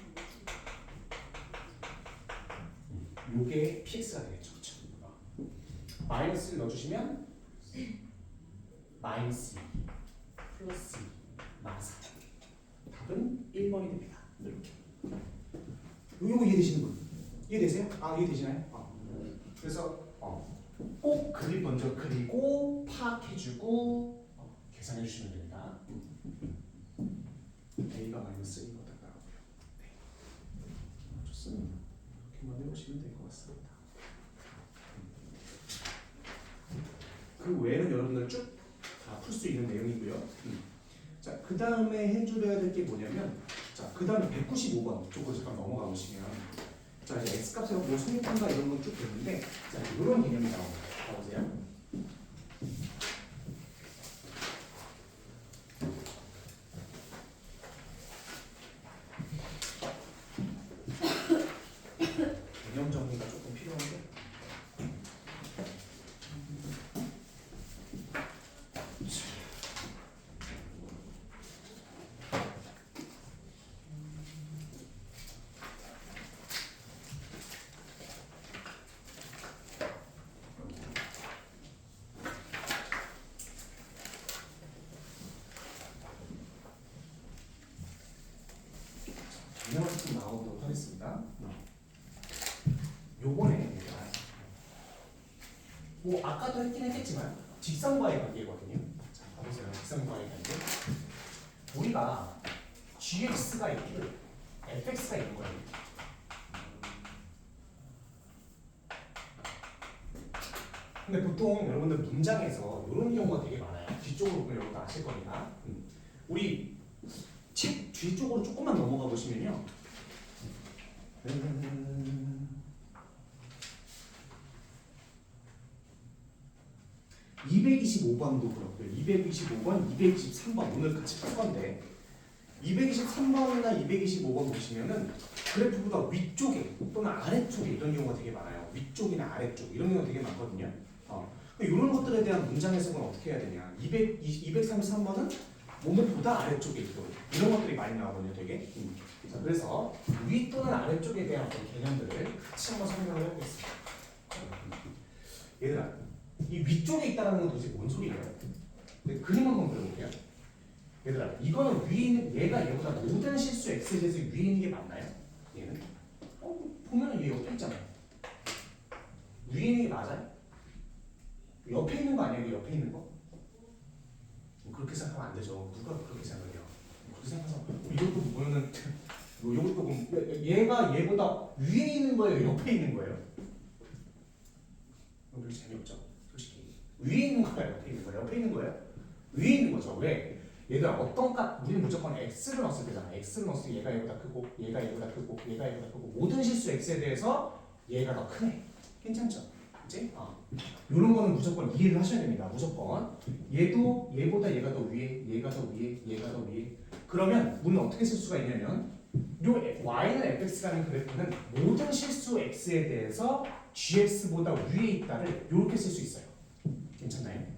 요게 PX가 되겠죠. 그렇죠? 마이너스 1 넣어주시면 마이너스 2 플러스 2 마사 답은 1번이 됩니다. 이렇게. 요거 이해되시는 분? 이해되세요? 이해되시나요? 그래서 꼭 그림 먼저 그리고 파악해주고 계산해 주시면 됩니다. A가 마이너스 1이 딱 나오고요. 네. 좋습니다. 이렇게만 해보시면 될 것 같습니다. 그 외에는 여러분들 쭉 다 풀 수 있는 내용이고요. 자, 그 다음에 해줘야 될 게 뭐냐면, 자, 그 다음에 195번 쪽으로 잠깐 넘어가 보시면, 자, 이제 x 값에 뭐 성립한가 이런 건 쭉 되는데, 자, 이런 개념이 나옵니다. 봐보세요. 개념 정리가 조금 필요한데. 개념을 좀 나오도록 하겠습니다. 요번에 뭐 아까도 했겠지만 직선과의 관계거든요. 자, 봐보세요. 직선과의 관계. 우리가 gx가 있고 fx가 있는 거예요. 근데 보통 여러분들 문장에서 이런 경우가 되게 많아요. 뒤쪽으로 보면 여러분 아실 겁니다. 우리 책 뒤쪽으로 조금만 넘어가 보시면요. 225번도 그렇고요. 225번, 223번 오늘 같이 풀 건데 223번이나 225번 보시면은 그래프보다 위쪽에 또는 아래쪽에 이런 경우가 되게 많아요. 위쪽이나 아래쪽 이런 경우가 되게 많거든요. 이런 것들에 대한 문장 해석은 어떻게 해야 되냐? 233번은 뭐뭐보다 아래쪽에 있고 이런 것들이 많이 나오거든요. 되게. 자, 그래서 위 또는 아래쪽에 대한 어떤 개념들을 같이 한번 설명을 해보겠습니다. 얘들아, 이 위쪽에 있다는 건 도대체 뭔 소리예요? 그림 한번 그려볼게요. 얘들아, 이거는 위에 있는 얘가 얘보다 모든 실수 x에 대해서 위에 있는 게 맞나요? 얘는? 보면은 얘 옆에 있잖아요. 위에 있는 게 맞아요? 옆에 있는 거 아니에요? 옆에 있는 거? 그렇게 생각하면 안 되죠. 누가 그렇게 생각해요? 그렇게 생각해서 이것도 보면은 이것도 보면 얘가 얘보다 위에 있는 거예요? 옆에 있는 거예요? 별로 재미없죠. 솔직히 위에 있는 거예요? 옆에 있는 거예요? 옆에 있는 거예요? 위에 있는 거죠. 왜? 얘들아 어떤 값 우리는 무조건 x를 넣었을 때잖아. x를 넣었을 때 얘가 얘보다 크고 얘가 얘보다 크고 얘가 얘보다 크고 모든 실수 x에 대해서 얘가 더 크네. 괜찮죠? 그치? 이런 거는 무조건 이해를 하셔야 됩니다. 무조건 얘도 얘보다 얘가 더 위에 얘가 더 위에 얘가 더 위에 그러면 우리는 어떻게 쓸 수가 있냐면 요 y는 fx라는 그래프는 모든 실수 x에 대해서 gx보다 위에 있다를 이렇게 쓸 수 있어요. 괜찮나요?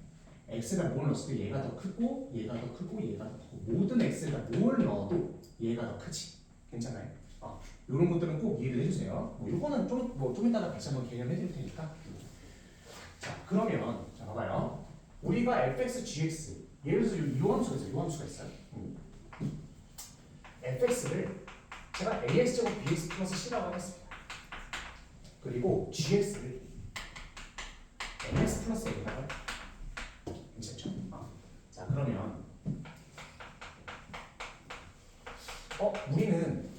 x에다 뭘 넣었을 때 얘가 더 크고 얘가 더 크고 얘가 더 크고 모든 x에다 뭘 넣어도 얘가 더 크지. 괜찮나요? 이런 것들은 꼭 이해를 해주세요. 요거는 좀 이따가 다시 한번 개념해드릴 테니까. 자, 그러면 자 봐봐요. 우리가 fx, gx 예를 들어서 요 함수가 있어요. fx를 제가 ax제곱 bx 플러스 c라고 하겠습니다. 그리고 gx를 mx 플러스 a라고 해요. 괜찮죠? 자, 그러면 우리는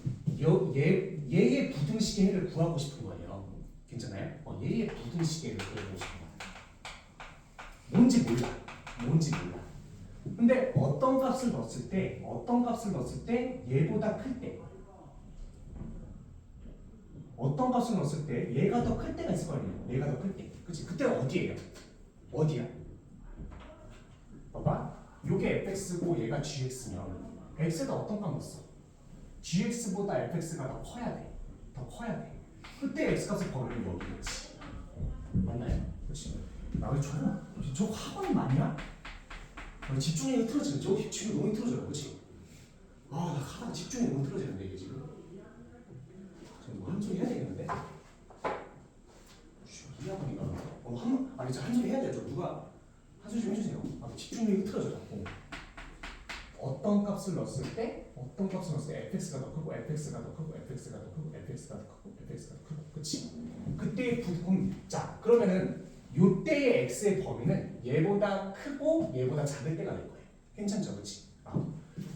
얘의 부등식의 해를 구하고 싶은 거예요. 괜찮아요? 얘의 부등식의 해를 구해보고 싶은 거예요. 뭔지 몰라. 근데 어떤 값을 넣었을 때 얘보다 클 때 어떤 값을 넣었을 때 얘가 더 클 때가 있을 거 아니에요. 얘가 더 클 때. 그치? 그때가 어디예요? 어디야? 봐봐. 요게 fx고 얘가 gx면 x에다 어떤 값 넣었어? gx보다 fx가 더 커야 돼. 더 커야 돼. 그때 x값을 버리면 여기겠지. 맞나요? 그치? 나 왜 저거 학원이 맞냐? 집중력이 틀어지는 저거 지금 너무 틀어져요. 그치? 나 하다가 집중이 너무 틀어지는데 이게 지금 뭐 한 소리 해야 되겠는데? 이 학원인가? 아니 진짜 한 소리 해야 되죠. 누가 한 소리 좀 해주세요. 집중력이 틀어져. 어떤 값을 넣었을 때 fx가 더 크고 fx가 더 크고 fx가 더 크고 fx가 더 크고 fx가 더 크고 그치? 그때의 자 그러면은 요때의 x의 범위는 얘보다 크고 얘보다 작을 때가 될 거예요. 괜찮죠? 그치?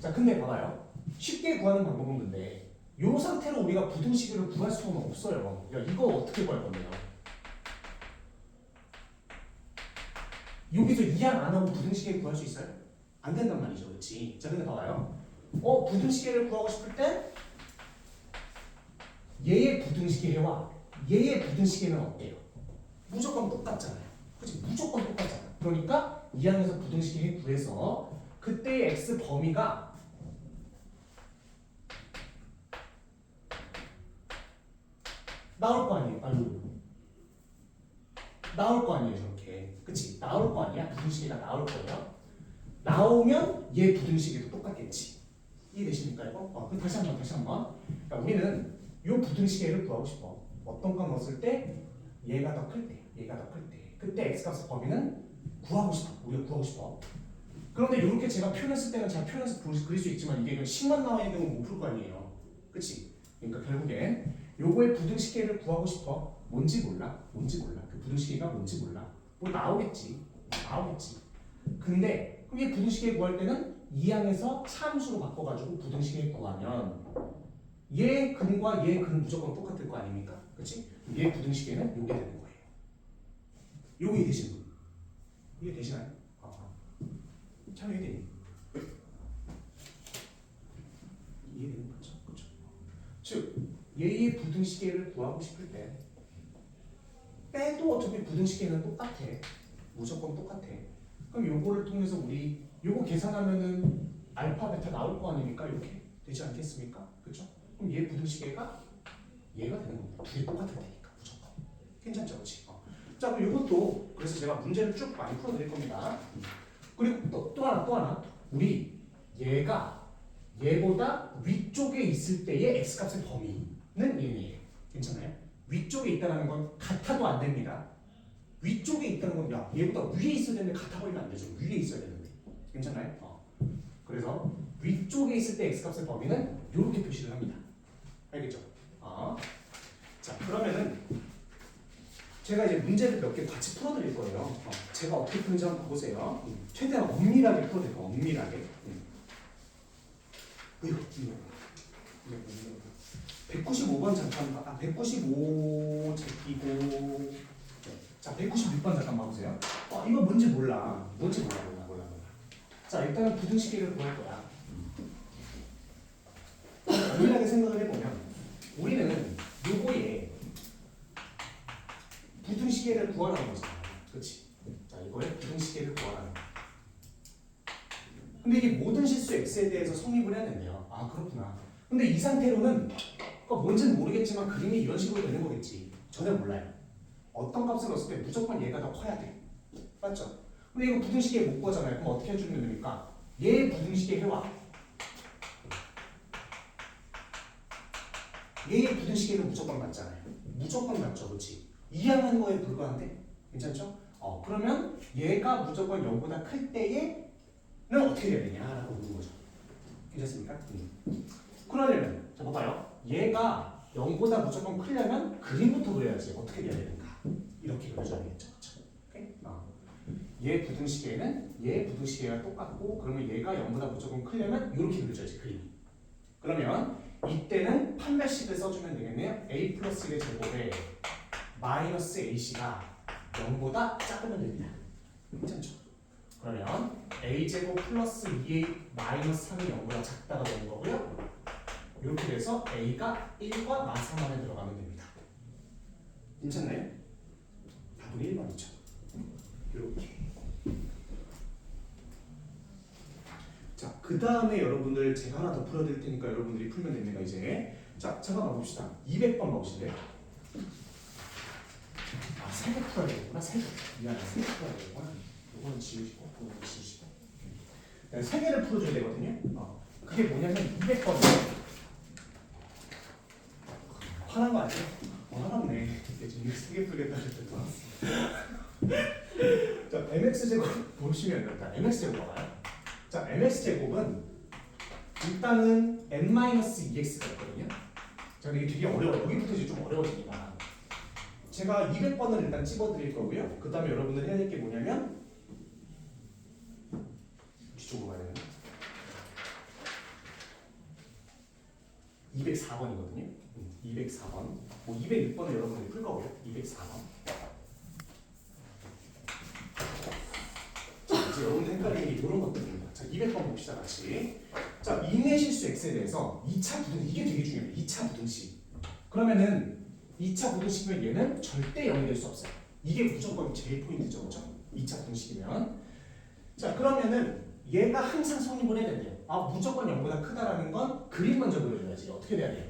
자 근데 봐봐요. 쉽게 구하는 방법은 근데 요 상태로 우리가 부등식을 구할 수는 없어요. 야 이거 어떻게 구할 건데요? 여기서 이항 안 하고 부등식을 구할 수 있어요? 안 된단 말이죠. 그치? 자 근데 봐봐요. 부등식을 구하고 싶을 때 얘의 부등식의 얘의 부등식에는 어때요? 무조건 똑같잖아요. 그치? 무조건 똑같잖아. 그러니까 이항에서 부등식의 구해서 그때의 x 범위가 나올 거 아니에요. 나올 거 아니에요. 저렇게. 그치? 나올 거 아니야? 부등식이 다 나올 거예요. 나오면 얘 부등식에도 똑같겠지. 이해되십니까 이거? 그럼 다시 한번. 그러니까 우리는 이 부등식을 구하고 싶어. 어떤 거 넣었을 때 얘가 더 클 때, 그때 x값의 범위는 구하고 싶어. 우리가 구하고 싶어. 그런데 이렇게 제가 표현했을 때는 잘 표현해서 그릴 수 있지만 이게 10만 나와 있는 경우는 못 풀 거 아니에요. 그치? 그러니까 결국엔 요거의 부등식을 구하고 싶어. 뭔지 몰라. 그 부등식이 뭔지 몰라. 뭐 나오겠지. 근데 그럼 얘 부등식을 구할 때는 이항에서 참수로 바꿔가지고 부등식을 구하면 얘 근과 얘 근은 무조건 똑같을 거 아닙니까? 그치? 얘 부등식에는 요게 되는 거예요. 요게 되시는 분. 이게 되시나요? 참 이해되니? 이해되는 거죠? 그렇죠? 즉 얘의 부등식을 구하고 싶을 때 빼도 어차피 부등식에는 똑같아. 무조건 똑같아. 그럼 요거를 통해서 우리 요거 계산하면은 알파 베타 나올 거 아닙니까? 이렇게 되지 않겠습니까? 그렇죠? 그럼 얘 부등식에가 얘가 되는 겁니다. 둘이 똑같을 테니까 무조건. 괜찮죠, 그렇지? 자, 그럼 요것도 그래서 제가 문제를 쭉 많이 풀어드릴 겁니다. 그리고 또 하나 우리 얘가 얘보다 위쪽에 있을 때의 x값의 범위는 얘네예요. 괜찮아요? 위쪽에 있다는 건 같아도 안 됩니다. 위쪽에 있다는 건 얘보다 위에 있어야 되는데 같아 버리면 안 되죠. 위에 있어야 되는데. 괜찮나요? 그래서 위쪽에 있을 때 x값의 범위는 이렇게 표시를 합니다. 알겠죠? 자, 그러면은 제가 이제 문제를 몇 개 같이 풀어드릴 거예요. 제가 어떻게 푸는지 한번 보세요. 최대한 엄밀하게 풀어드릴 거예요. 엄밀하게. 195번 잠깐 195 제끼고 자 196번 잠깐 봐보세요. 이거 뭔지 몰라. 자 일단은 부등식을 구할 거야. 엄밀하게 생각을 해보면 우리는 요거에 부등식을 구하라는 거잖아. 그렇지? 자 이거에 부등식을 구하라는 거. 근데 이게 모든 실수 x에 대해서 성립을 해야 된대요. 그렇구나. 근데 이 상태로는 뭔지는 모르겠지만 그림이 이런 식으로 되는 거겠지. 전혀 몰라요. 어떤 값을 넣었을 때 무조건 얘가 더 커야 돼. 맞죠? 근데 이거 부등식에 못 구하잖아요. 그럼 어떻게 해주면 됩니까? 얘 부등식에 해와. 얘의 부등식에는 무조건 맞잖아요. 무조건 맞죠, 그렇지? 이항하는 거에 불과한데, 괜찮죠? 그러면 얘가 무조건 0보다 클 때에는 어떻게 해야 되냐라고 묻는 거죠. 괜찮습니까? 그러려면 자 봐봐요. 얘가 0보다 무조건 크려면 그림부터 그려야지. 어떻게 돼야 되는가? 이렇게 그려줘야 되겠죠, 그렇죠? 얘 부등식에는 얘 부등식에가 똑같고 그러면 얘가 0보다 무조건 크려면 이렇게 그려줘야지 그림이. 그러면 이때는 판별식을 써주면 되겠네요. a 플러스 1의 제곱에 마이너스 ac가 0보다 작으면 됩니다. 괜찮죠? 그러면 a제곱 플러스 2a 마이너스 3이 0보다 작다가 되는 거고요. 이렇게 돼서 a가 1과 마3 안에 들어가면 됩니다. 괜찮나요? 답은 1번이죠. 이렇게. 자, 그 다음에 여러분들 제가 하나 더 풀어드릴 테니까 여러분들이 풀면 됩니다. 이제 자, 잠깐만 봅시다. 200번 봐보실래요? 아, 3개 풀어야 되겠구나. 3개. 미안해, 3개 풀어야 되겠구나. 이거는 지우시고, 이거는 지우시고. 3개를 풀어줘야 되거든요. 그게 뭐냐면 200번이에요. 화난 거 아니에요? 화났네. 지금 3개 풀겠다 그랬더니 화났어. 자, mx제곱 보시면 일단 mx제곱 봐봐요. 자, mx제곱은 일단은 n-2x가 있거든요. 자, 이게 되게 어려워요. 여기부터 이제 좀 어려워집니다. 제가 200번을 일단 찝어드릴 거고요. 그 다음에 여러분들 해야 될 게 뭐냐면 뒤쪽으로 가야 되나? 204번이거든요. 204번. 뭐 206번은 여러분들이 풀 거고요. 204번. 자, 이제 여러분들 헷갈리는 게 이런 것들입니다. 자, 200번 봅시다, 같이. 자, 인내 실수 x에 대해서 2차 부등, 이게 되게 중요해요. 2차 부등식. 그러면은 2차 부등식이면 얘는 절대 0이 될 수 없어요. 이게 무조건 제일 포인트죠, 그렇죠? 2차 부등식이면. 자, 그러면은 얘가 항상 성립을 해야 된대요. 아, 무조건 0보다 크다라는 건 그림 먼저 그려줘야지. 어떻게 돼야 돼요?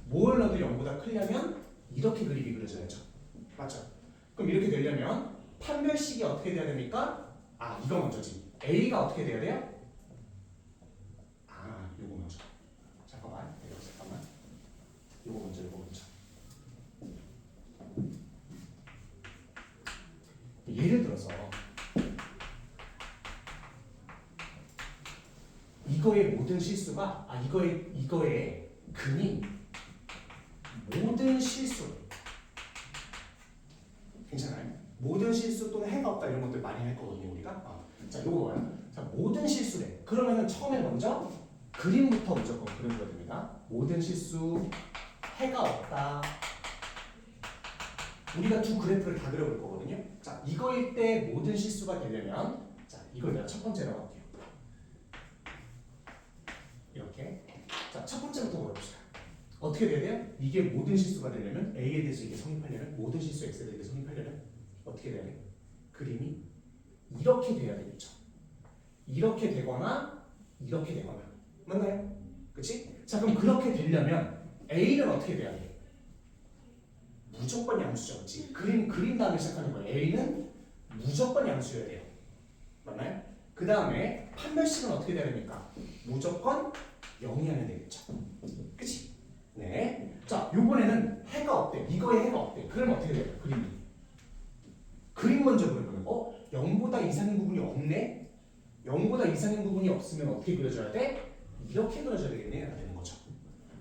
뭘 넣어도 0보다 크려면 이렇게 그림이 그려져야죠. 맞죠? 그럼 이렇게 되려면 판별식이 어떻게 돼야 됩니까? 아, 이거 먼저지. A가 어떻게 돼야 돼요? 아, 요거 먼저. 잠깐만. 요거 먼저, 요거 먼저. 예를 들어서 이거의 모든 실수가 이거의 근이 모든 실수 괜찮아요? 모든 실수 또는 해가 없다 이런 것들 많이 할 거거든요 우리가. 자, 요거 봐요. 자, 모든 실수래. 그러면은 처음에 먼저 그림부터 무조건 그려줘야 됩니다. 모든 실수 해가 없다. 우리가 두 그래프를 다 그려볼 거거든요. 자, 이거일 때 모든 실수가 되려면 자, 이걸 내가 첫 번째로 할게요. 이렇게. 자, 첫 번째부터 보여봅시다. 어떻게 돼야 돼요? 이게 모든 실수가 되려면 A에 대해서 이게 성립하려면 모든 실수 X에 대해서 성립하려면 어떻게 돼야 돼요? 그림이 이렇게 돼야 되겠죠. 이렇게 되거나 이렇게 되거나 맞나요? 그치? 자, 그럼 그렇게 되려면 A는 어떻게 돼야 돼요? 무조건 양수죠. 그치? 그림 다음에 시작하는 거예요. A는 무조건 양수여야 돼요. 맞나요? 그 다음에 판별식은 어떻게 돼야 됩니까? 무조건 0이 하면 되겠죠. 그치? 네. 자, 요번에는 해가 없대. 이거에 해가 없대. 그러면 어떻게 돼요? 그림이. 그림 먼저 그려보면 0보다 이상인 부분이 없네? 0보다 이상인 부분이 없으면 어떻게 그려줘야 돼? 이렇게 그려줘야 되겠네? 라고 되는 거죠.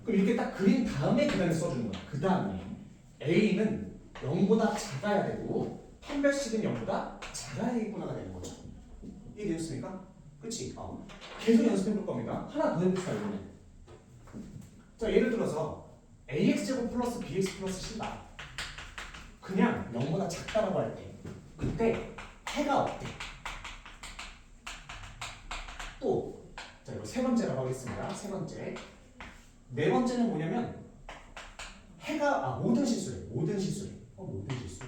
그럼 이렇게 딱 그린 다음에 그 다음에 써주는 거야. 그 다음에 A는 0보다 작아야 되고 판별식은 0보다 작아야 되겠구나가 되는 거죠. 이해되셨습니까? 그치? 계속 연습해 볼 겁니다. 하나 더 해봅시다, 이번에. 자, 예를 들어서 AX제곱 플러스 BX 플러스 C가 그냥 0보다 작다라고 할 때 그때 해가 없대. 또, 자, 이거 세 번째라고 하겠습니다. 세 번째. 네 번째는 뭐냐면 해가, 모든 실수래. 모든 실수래. 모든 실수.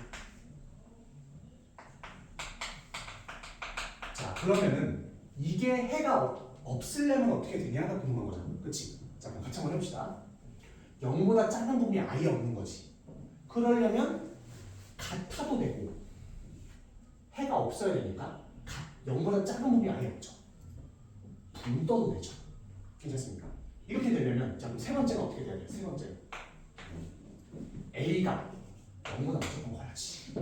자, 그러면은 이게 해가 없으려면 어떻게 되냐가 궁금한 거잖아. 그치? 자, 그럼 같이 한번 해봅시다. 0보다 작은 부분이 아예 없는 거지. 그러려면 같아도 되고 해가 없어야 되니까 0보다 작은 부분이 아예 없죠. 붕 떠도 되죠. 괜찮습니까? 이렇게 되려면 자, 그럼 세 번째가 어떻게 돼야 돼요? 세 번째. A가 0보다 무조건 커야지.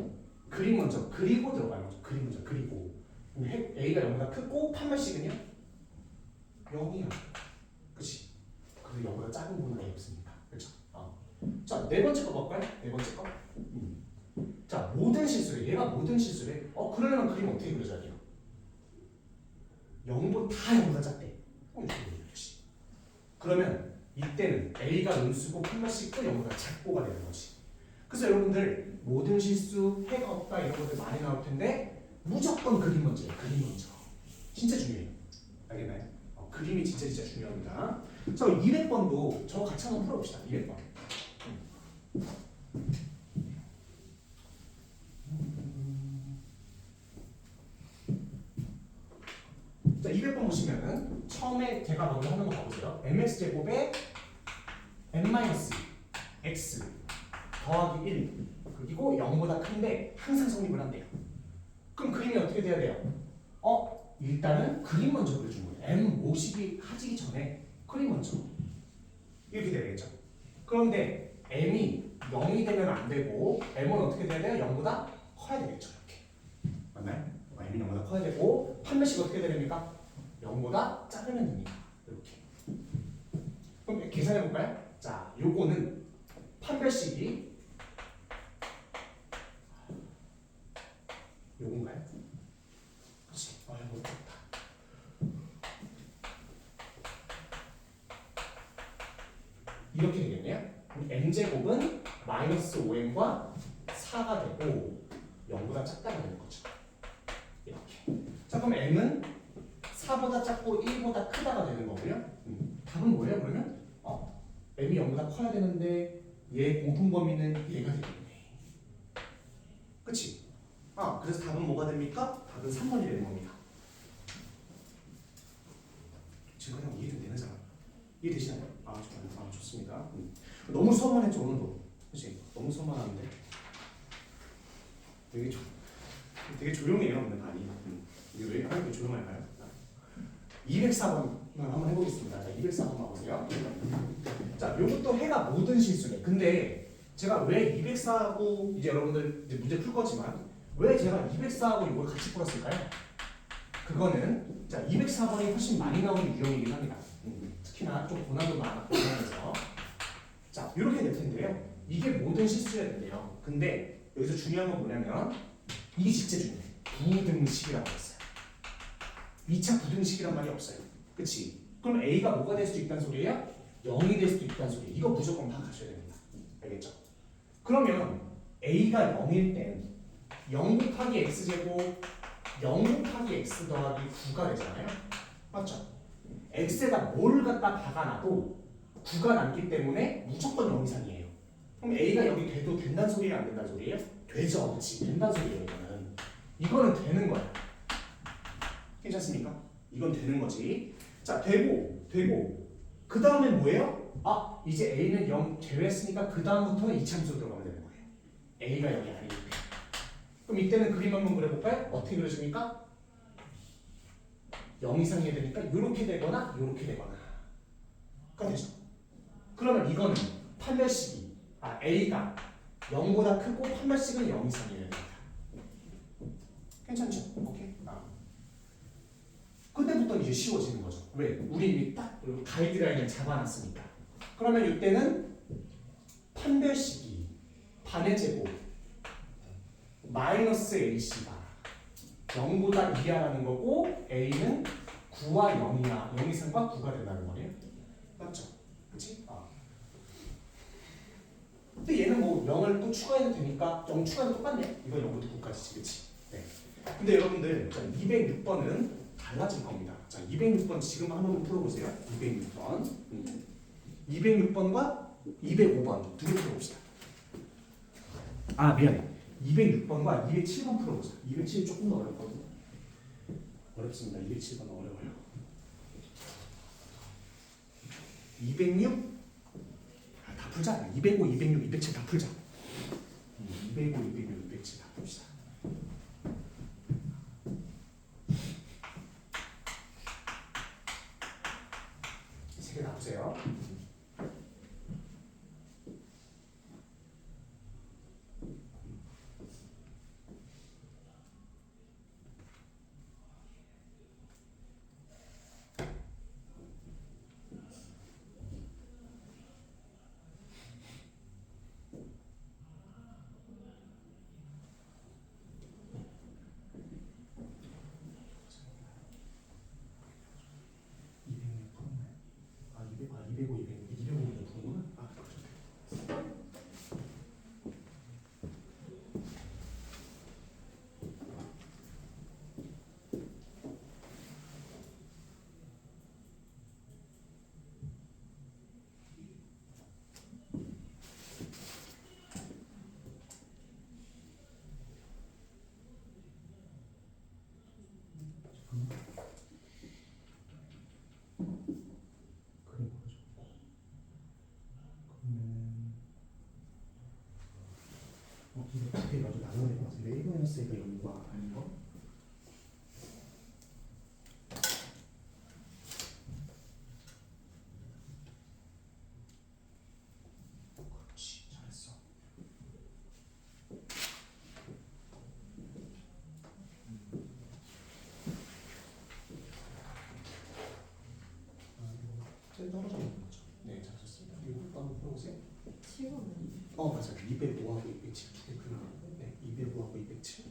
그림 먼저 그리고 들어가는 거죠. 그림 먼저 그리고. A가 0보다 크고 판별식은요? 0이야. 그치? 그리고 0보다 작은 부분은 아예 없으니까. 그렇죠? 자, 네 번째 거 볼까요? 네 번째 거. 자, 모든 실수래. 얘가 모든 실수래. 그러려면 그림 어떻게 그려줘야 돼요? 0보다 작대. 이렇게 그려야지. 그러면 이때는 A가 음수고 판별식도 0보다 작고가 되는 거지. 그래서 여러분들 모든 실수, 해가 없다 이런 것들 많이 나올 텐데 무조건 그림 먼저예요. 그림 먼저. 진짜 중요해요. 알겠나요? 그림이 진짜 중요합니다. 자, 200번도 저거 같이 한번 풀어봅시다. 200번. 자, 200번 보시면은 처음에 제가 먼저 하는 거 봐보세요. mx 제곱에 n-x 더하기 1 그리고 0보다 큰데 항상 성립을 한대요. 그럼 그림이 어떻게 돼야 돼요? 일단은 그림 먼저 그려준 거예요. m 모시기 하기 전에 그림 먼저 이렇게 되겠죠. 그런데 m이 0이 되면 안 되고 m은 어떻게 돼야 돼요? 0보다 커야 되겠죠. 이렇게 맞나요? m이 0보다 커야 되고 판별식 어떻게 되됩니까? 0보다 작으면 됩니다. 이렇게. 그럼 계산해 볼까요? 자, 요거는 판별식이 요건가요? 그렇지. 이거 어렵다. 이렇게 되겠네요. 그럼 m제곱은 마이너스 5m과 4가 되고 0보다 작다가 되는 거죠. 이렇게. 자, 그럼 m은 4보다 작고 1보다 크다가 되는 거고요. 답은 뭐예요? 그러면 m이 0보다 커야 되는데 얘 공통 범위는 얘가 되겠네. 그치? 그래서 답은 뭐가 됩니까? 답은 3번이 되는 겁니다. 지금 그냥 이해 좀 되는 사람? 이해되시나요? 좋아요. 좋습니다. 너무 수업만 했죠, 오늘도. 그치? 너무 수업만 하는데 되게 조용해요, 오늘 반이. 이게 왜 이렇게 조용할까요? 204번 한번 해보겠습니다. 자, 204번 봐보세요. 자, 요것도 해가 모든 실수네. 근데 제가 왜 204하고 이제 여러분들 이제 문제 풀 거지만 왜 제가 204하고 이걸 같이 풀었을까요? 그거는 자 204번이 훨씬 많이 나오는 유형이긴 합니다. 특히나 좀 고난도 많아서 자 이렇게 될 텐데요. 이게 모든 실수여야 된대요. 근데 여기서 중요한 건 뭐냐면 이게 진짜 중요해. 부등식이라고 했어요. 2차 부등식이란 말이 없어요. 그치? 그럼 A가 뭐가 될 수도 있다는 소리예요? 0이 될 수도 있다는 소리예요. 이거 무조건 다 가셔야 됩니다. 알겠죠? 그러면 A가 0일 땐 0 곱하기 X제곱 0 곱하기 X 더하기 9가 되잖아요. 맞죠? X에다 뭘 갖다 박아놔도 9가 남기 때문에 무조건 0 이상이에요. 그럼 A가 여기 돼도 된다는 소리예요? 안 된다는 소리예요? 되죠. 그렇지. 된다는 소리예요. 이거는 되는 거야. 괜찮습니까? 이건 되는 거지. 자, 되고 그 다음엔 뭐예요? 이제 A는 0 제외했으니까 그 다음부터는 이차함수로 들어가면 되는 거예요. A가 0이 아니니까. 그럼 이때는 그림 한번 그려볼까요? 어떻게 그려줍니까? 0 이상이 되니까 이렇게 되거나 이렇게 되거나 가 되죠. 그러면 이거는 판별식이 A가 0보다 크고 판별식은 0 이상이어야 됩니다. 괜찮죠? 오케이. 그때부터 이제 쉬워지는 거죠. 왜? 우리 이미 딱 가이드라인을 잡아놨으니까. 그러면 이때는 판별식이 반의 제곱 마이너스 AC가 0보다 이하라는 거고 A는 9와 0이야. 0 이상과 9가 된다는 거예요. 맞죠? 그치? 근데 얘는 뭐 0을 또 추가해도 되니까 0 추가해도 똑같네. 이건 0부터 9까지지. 그치? 네. 근데 여러분들 206번은 달라질 겁니다. 자, 206번 지금 한번 풀어보세요. 206번. 206번과 205번 두 개 풀어봅시다. 미안해. 206번과 207번 풀어보자. 207 조금 더 어렵거든요. 어렵습니다. 207번 어려워요. 206 다 풀자. 205, 206, 207 다 풀자. 205, 206, 207 다 풉시다. 세 개 나오세요. 마이너스 A가 0과 아닌 거? 그렇지, 잘했어. 쟤 떨어져 있는 거죠. 네, 잘하셨습니다. 이거 한번 풀어보세요. 7번은 맞아요. 205하고 207 두개 그린 거. 네, 205하고 207.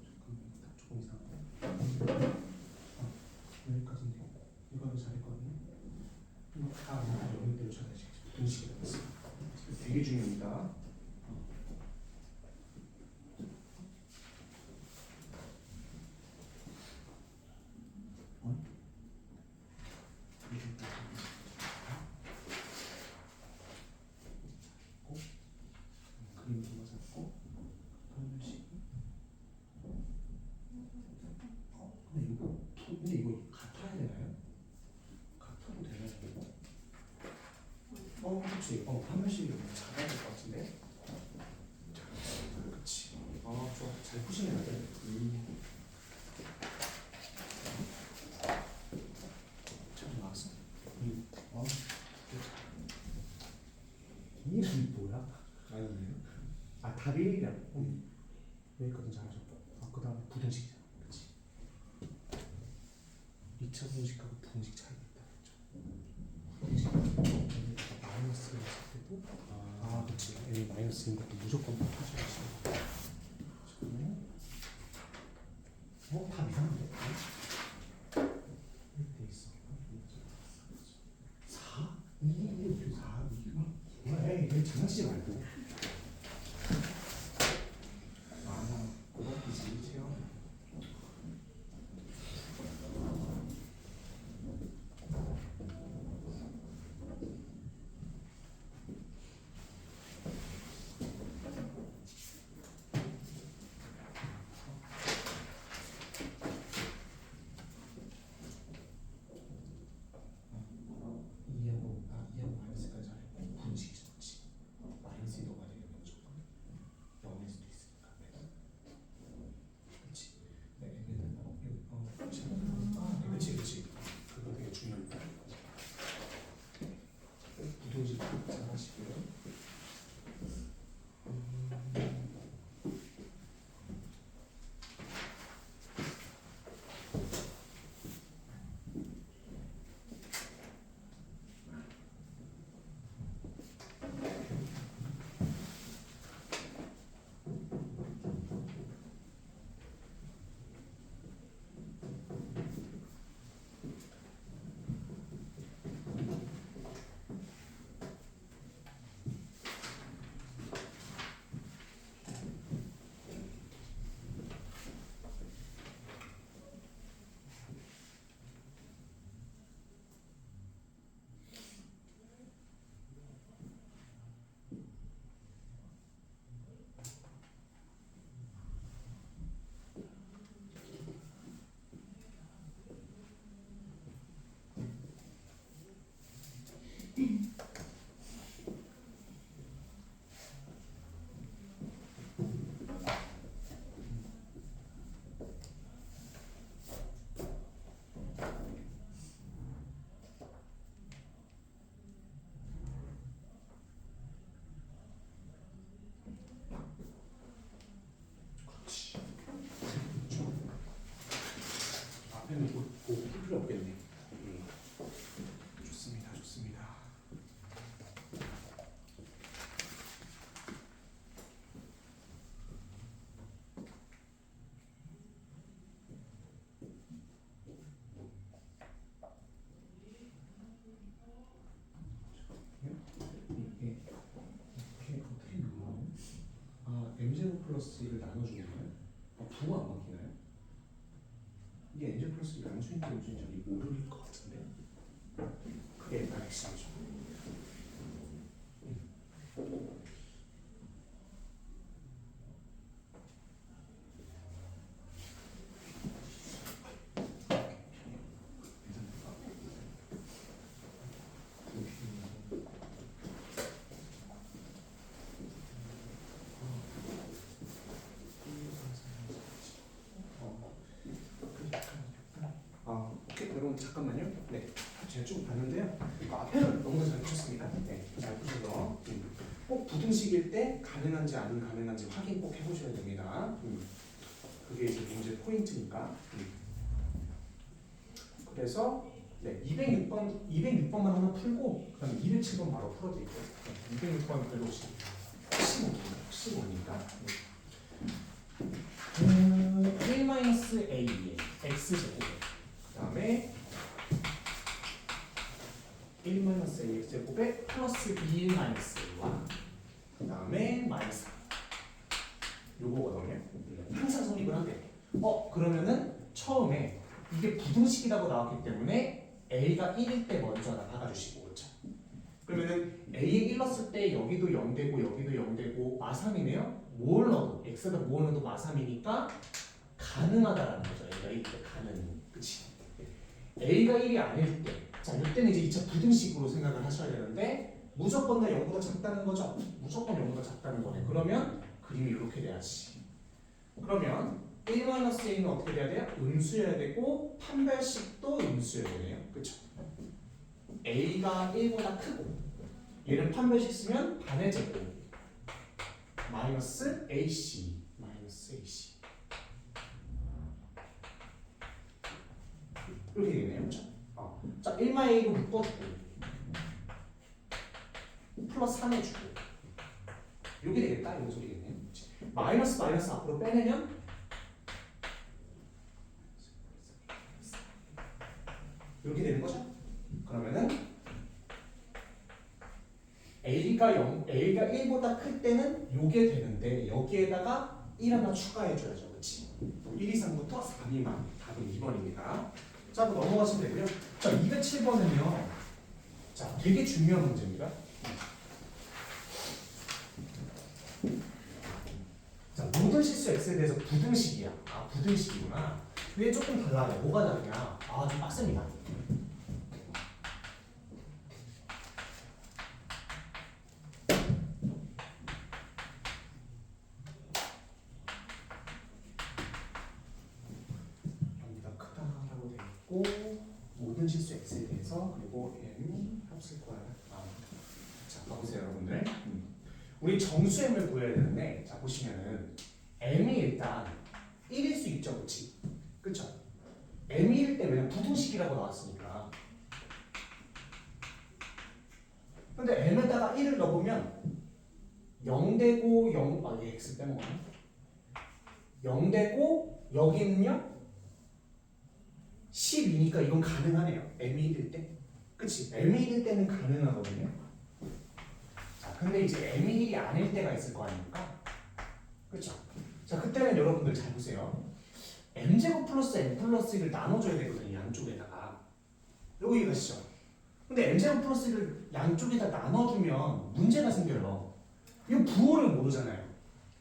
잠깐만, 답 조금 이상한데. 여기까지인데 이거는 잘했거든요. 영역대로 찾아야지. 분식이 나왔어. 되게 중요합니다. 그림 좀 맞았고 분식. 근데 이거 같아야 되나요? 같아도 되나요? 이거? 그렇지. 화면식이 너무 작아야 될 것 같은데. 그렇지. 좋아. 잘 푸시네 다들. 잘 나왔어. 이게 뭐야? 아니에요? 답이 1이라고. 여기까지 잘하셨고. 그 다음에 부등식이잖아. 그렇지. 2차 분식하고 부등식 차이가 있다. 그렇죠? 부등식 마이너스가 있을 때도 그렇지. n 마이너스인 것도 무조건 하셔야지. 답 이상한데? 이렇게 돼 있어. 4? 이게 4? 에이, 왜 장난치지 말고. 그거이지 채영. 이하고 마이너스까지 잘했고 분식이 좋지. 마이너스 녹아야 되는 거죠. 0일 수도 있으니까. 그렇지. 네, 그렇지. 그거 되게 중요합니다. 부동식 잘 하시고요. 앞에는 뭐 필요 없겠네. 좋습니다. 이게 이렇게 어떻게 나와요? m0 플러스 1을 나눠주는 거예요? 부호 안 바뀌나요? 이게 n0 플러스 1 양수인지 음수인지 모르는 것 같은데. 그게 옛날 핵심이죠. 여러분 잠깐만요. 네, 제가 쭉 봤는데요. 이거 앞에는 너무 잘 푸셨습니다. 네, 잘 푸셔서 꼭 부등식일 때 가능한지 안 가능한지 확인 꼭 해보셔야 됩니다. 그게 이제 문제 포인트니까. 그래서 네, 206번만 하나 풀고 그다음에 207번 바로 풀어드릴게요. 네, 206번 별로 혹시 모르니까. 1-a의 x제곱 그다음에 1-a의 x제곱에 플러스 2-a와 그다음에 마이너스 요거거든요. 항상 성립을 하게. 그러면은 처음에 이게 부등식이라고 나왔기 때문에 a가 1일 때 먼저 하나 박아주시고 그렇죠. 그러면은 a에 1 넣었을 때 여기도 0되고 여기도 0되고 마3이네요. 뭘 넣어도 x에다 뭘 넣어도 마3이니까 가능하다라는 거죠. a가 1일 때 가능. 그치? a가 1이 아닐 때, 자 이때는 이제 2차 부등식으로 생각을 하셔야 되는데 무조건 다 0보다 작다는 거죠. 무조건 0보다 작다는 거네. 그러면 그림이 이렇게 돼야지. 그러면 1-a는 어떻게 돼야 돼요? 음수여야 되고 판별식도 음수여야 되네요. 그쵸? a가 1보다 크고 얘는 판별식 쓰면 반의 제곱 마이너스 ac 이렇게 되겠네요. 그쵸? 자 1-a로 묶어주고 플러스 3 해주고 이렇게 되겠다 이런 소리겠네요. 마이너스 앞으로 빼내면 이렇게 되는 거죠. 그러면은 a가 1보다 클 때는 요게 되는데 여기에다가 1 하나 추가해줘야죠. 그렇지? 1 이상부터 3 미만 답은 2번입니다. 자, 한번 넘어가시면 되고요. 자, 207번은요. 자, 되게 중요한 문제입니다. 자, 모든 실수 x에 대해서 부등식이야. 부등식이구나. 근데 조금 달라요. 뭐가 다르냐? 좀 빡셉니다. 여기다 크다라고 되어 있고 모든 실수 x에 대해서 그리고 m 합칠 거야. 자, 봐보세요, 여러분들. 우리 정수m을 구해야 되는데, 자 보시면은 m이 일단 1일 수 있죠, 그렇지? 그렇죠? m일 때 왜냐면 부등식이라고 나왔으니까. 근데 m에다가 1을 넣어보면 0 되고 0, 얘 x 빼먹었네. 0 되고 여기는요 12니까 이건 가능하네요. m이 1일 때. 그치? m이 1일 때는 가능하거든요. 자, 근데 이제 m이 1이 아닐 때가 있을 거 아닙니까? 그렇죠? 자, 그때는 여러분들 잘 보세요. m제곱 플러스 m 플러스 1을 나눠줘야 되거든요. 양쪽에다가. 요거 이해가시죠? 근데 m제곱 플러스 1을 양쪽에다 나눠주면 문제가 생겨요. 이거 부호를 모르잖아요.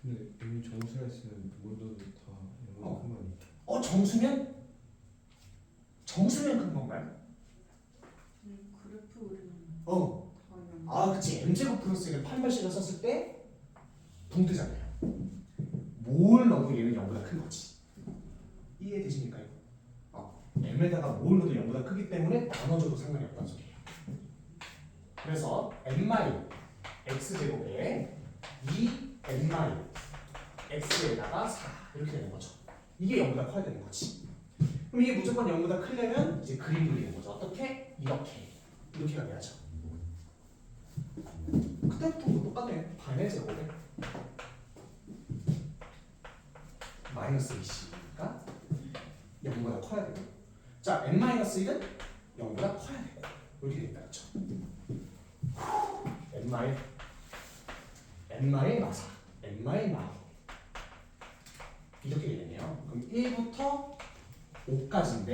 근데 이미 정수라 했으면 원도도 다 영어 큰 거니까. 정수면 큰 건가요? 그래프 그리면 그치. m제곱 플러스 1을 판별식을 썼을 때 붕뜨잖아요. 뭘 넣어도 얘는 0보다 큰 거지. 이해되십니까? m에다가 뭘 넣어도 0보다 크기 때문에 나눠줘도 상관이 없다는 소리예요. 그래서 n-x제곱에 2n-x에다가 4 이렇게 되는 거죠. 이게 0보다 커야 되는 거지. 그럼 이게 무조건 0보다 크려면 이제 그림 그리는 거죠. 어떻게? 이렇게 가야죠. 그때부터 똑같네. 반의 제곱에 마이너스 2c니까 0보다 커야 되고, 자 n-1은 0보다 커야 되고 이렇게 된다, 그렇죠? n-4, n-4 이렇게 되겠네요. 그럼 1부터 5까지인데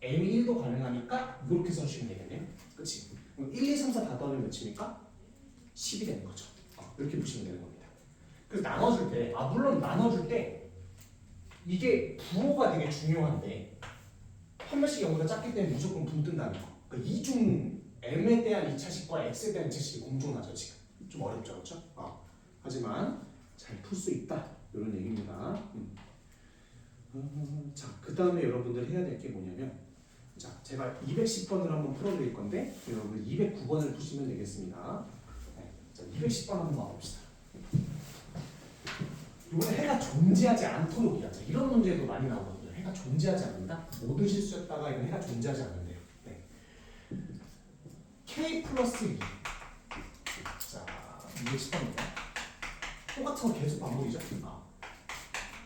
m이 1도 가능하니까 이렇게 써주시면 되겠네요. 그치? 그럼 1, 2, 3, 4 다 더하면 몇입니까? 10이 되는 거죠. 이렇게 보시면 되는 겁니다. 그래서 나눠줄 때, 물론 나눠줄 때 이게 부호가 되게 중요한데 판별식 0보다 작기 때문에 무조건 붕뜬다는 거. 그러니까 이중 m에 대한 2차식과 x에 대한 2차식이 공존하죠. 지금 좀 어렵죠, 그렇죠? 하지만 잘 풀 수 있다 이런 얘기입니다. 자, 그 다음에 여러분들 해야 될 게 뭐냐면 자, 제가 210번을 한번 풀어드릴 건데 여러분 209번을 푸시면 되겠습니다. 네, 자, 210번 한번 봐봅시다. 이번에 해가 존재하지 않도록이야. 자, 이런 문제도 많이 나오거든요. 해가 존재하지 않는다. 모든 실수였다가 이건 해가 존재하지 않는데요. 네. K 플러스 2. 자, 210번입니다. 똑같은 거 계속 반복이죠.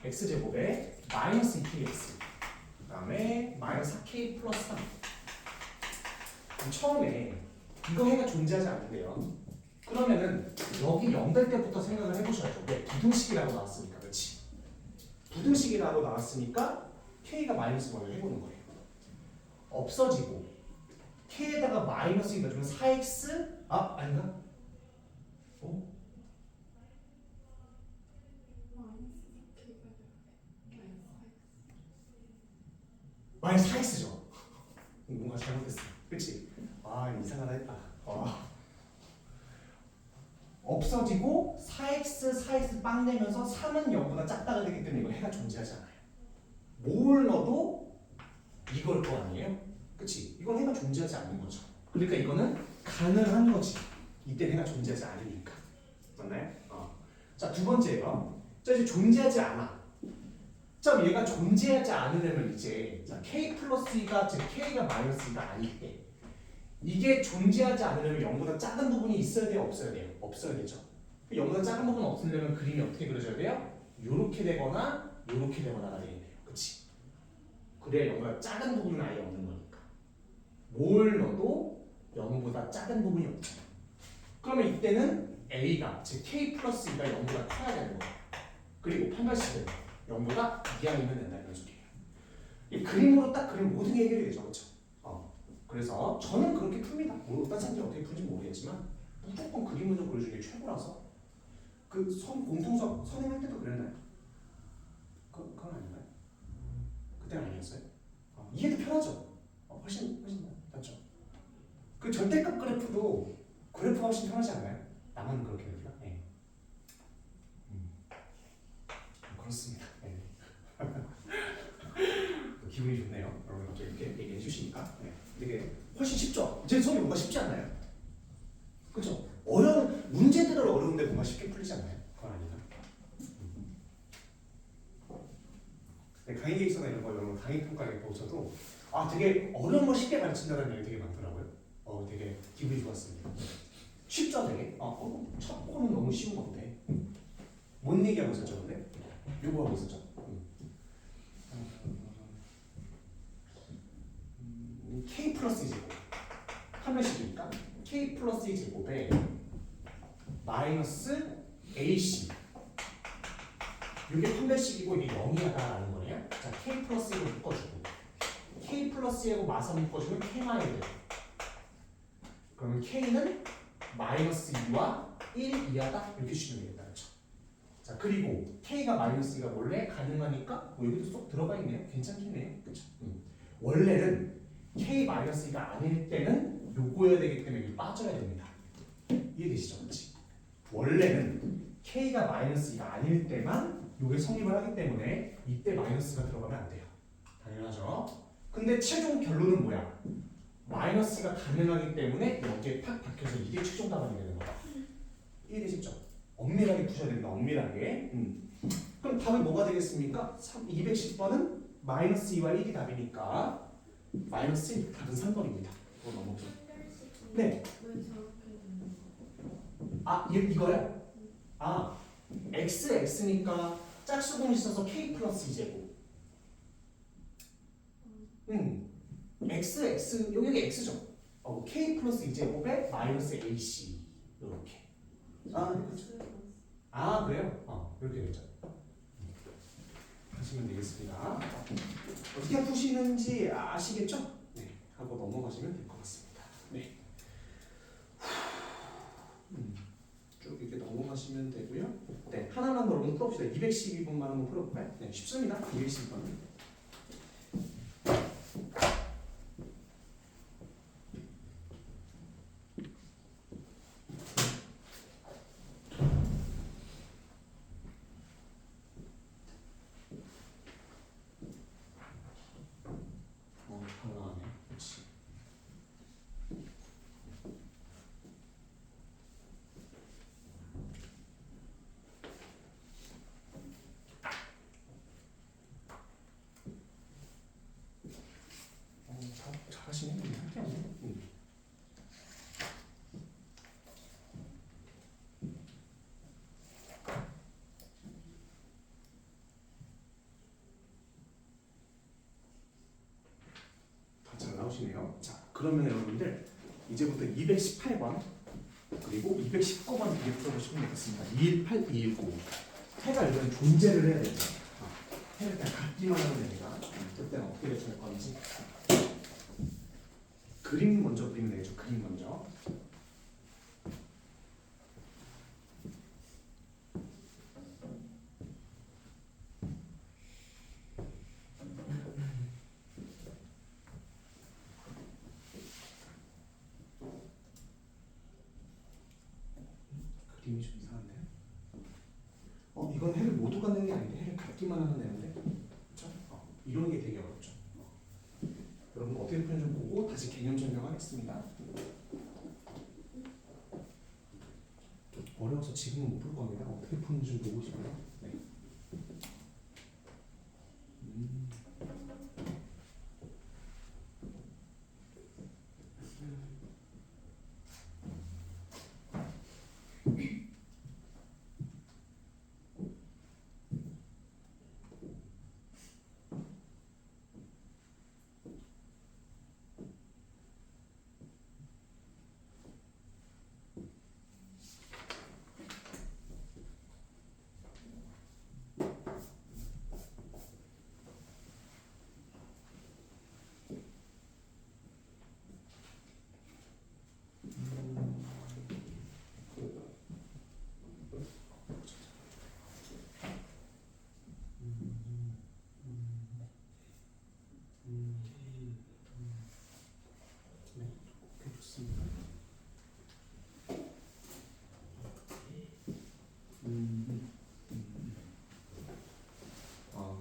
x제곱에 마이너스 2kx 그 다음에 마이너스 4k 플러스 3. 그럼 처음에 이거 해가 존재하지 않는데요. 그러면은 여기 0 될 때부터 생각을 해보셔야죠. 왜? 부등식이라고 나왔으니까. 그렇지? 부등식이라고 나왔으니까 k가 마이너스 1을 해보는 거예요. 없어지고 k에다가 마이너스 2 넣어주면 4x 아닌가? 마이너스 4x죠. 뭔가 잘못했어. 그치? 이상하다 했다. 없어지고 4x 빵 내면서 3은 0보다 작다가 되기 때문에 이거 해가 존재하지 않아요. 뭘 넣어도 이걸 거 아니에요? 그치? 이건 해가 존재하지 않는 거죠. 그러니까 이거는 가능한 거지. 이때 해가 존재하지 않으니까. 맞나요? 자, 두 번째요. 자, 이제 존재하지 않아. 자, 얘가 존재하지 않으려면 이제 자, k 플러스 2가 즉 k가 마이너스 2가 아닐 때 이게 존재하지 않으려면 0보다 작은 부분이 있어야 돼요? 없어야 돼요? 없어야 되죠. 0보다 작은 부분 없으려면 그림이 어떻게 그려져야 돼요? 요렇게 되거나 요렇게 되거나가 되겠네요. 그치? 그래야 0보다 작은 부분은 아예 없는 거니까. 뭘 넣어도 0보다 작은 부분이 없죠. 그러면 이때는 a가 즉 k 플러스 2가 0보다 커야 되는 거예요. 그리고 판별식은 0보다 이하이면 된다 이런 소리예요. 이 그림으로 딱 그리면 모든 게 해결이 되죠. 그렇죠? 그래서 저는 그렇게 풉니다. 어떤 사람들이 어떻게 푸는지 모르겠지만 무조건 그림으로 그려주는 게 최고라서 그 공통수학 선행할 때도 그랬나요? 그건 아닌가요? 그때는 아니었어요? 이해도 편하죠? 훨씬 낫죠? 그 절대값 그래프도 그래프가 훨씬 편하지 않나요? 나만 그렇게 그리가? 네. 그렇습니다. 네. 기분이 좋네요. 여러분 갑자기 이렇게 얘기해 주시니까. 네. 되게 훨씬 쉽죠? 제 수업이 뭔가 쉽지 않나요? 그렇죠? 어려운 문제들은 어려운데 뭔가 쉽게 풀리지 않나요? 그건 아닌가? 네, 강의 계획서나 이런 거 여러분 강의 평가에 보셔도 되게 어려운 걸 쉽게 가르친다는 얘기 되게 많더라고요. 되게 기분이 좋았습니다. 쉽죠, 되게? 첫 거는 너무 쉬운 건데. 뭔 얘기하고 있었죠, 근데? 요거 하고 있었죠? k 플러스 2제곱 판별식이니까 k 플러스 2제곱에 마이너스 ac 이게 판별식이고 이게 0이다라는 거네요. 자, k 플러스 1을 묶어주고 k 플러스 1하고 마서 묶어주면 k 마이너스 1. 그러면 k는 마이너스 2와 1 이하다 이렇게 주시면 되겠다. 그렇죠? 자, 그리고 k가 마이너스 2가 원래 가능하니까 여기도 쏙 들어가 있네요. 괜찮겠네요. 그렇죠? 원래는 k-2가 아닐 때는 요거여야 되기 때문에 이게 빠져야 됩니다. 이해되시죠? 그렇지? 원래는 k가 마이너스 2가 아닐 때만 요게 성립을 하기 때문에 이때 마이너스가 들어가면 안 돼요. 당연하죠? 근데 최종 결론은 뭐야? 마이너스가 가능하기 때문에 여기에 탁 박혀서 이게 최종 답안이 되는 거다. 이해되시죠? 엄밀하게 푸셔야 됩니다. 엄밀하게. 그럼 답은 뭐가 되겠습니까? 210번은 마이너스 2와 1이 답이니까 마이너스 1, 답은 3번입니다. 이거 넘어져. 네. 이거요? x니까 짝수공이 있어서 k 플러스 2제곱. 여기 x죠. k 플러스 2제곱에 마이너스 ac 이렇게. 그렇죠. 그래요? 이렇게 되죠. 하시면 되겠습니다. 어떻게 푸시는지 아시겠죠? 네, 하고 넘어가시면 될 것 같습니다. 네. 쭉 이렇게 넘어가시면 되고요. 네, 하나만 더 여러분 풀어봅시다. 212번만 한번 풀어볼까요? 네, 쉽습니다. 212번. 하나 나왔네. 그러면 여러분들 이제부터 218번 그리고 219번 이게 풀어보시면 되겠습니다. 218, 219 해가 이건 존재를 해야 됩니다. 해를 그냥 갖기만 하면 됩니다. 그때는 어떻게 대처할 건지 그림 먼저 그리면 되겠죠. 그림 먼저. 그림이 좀 이상한데? 이건 해를 모두 갖는 게 아닌데 해를 갖기만 하면 되는데 그렇죠? 이런 게 되게 어렵죠. 여러분 어떻게 푸는지 좀 보고 다시 개념 설명하겠습니다. 어려워서 지금은 못 풀 겁니다. 어떻게 푸는지 좀 보고 싶어요. 네. 오케이, 좋습니다.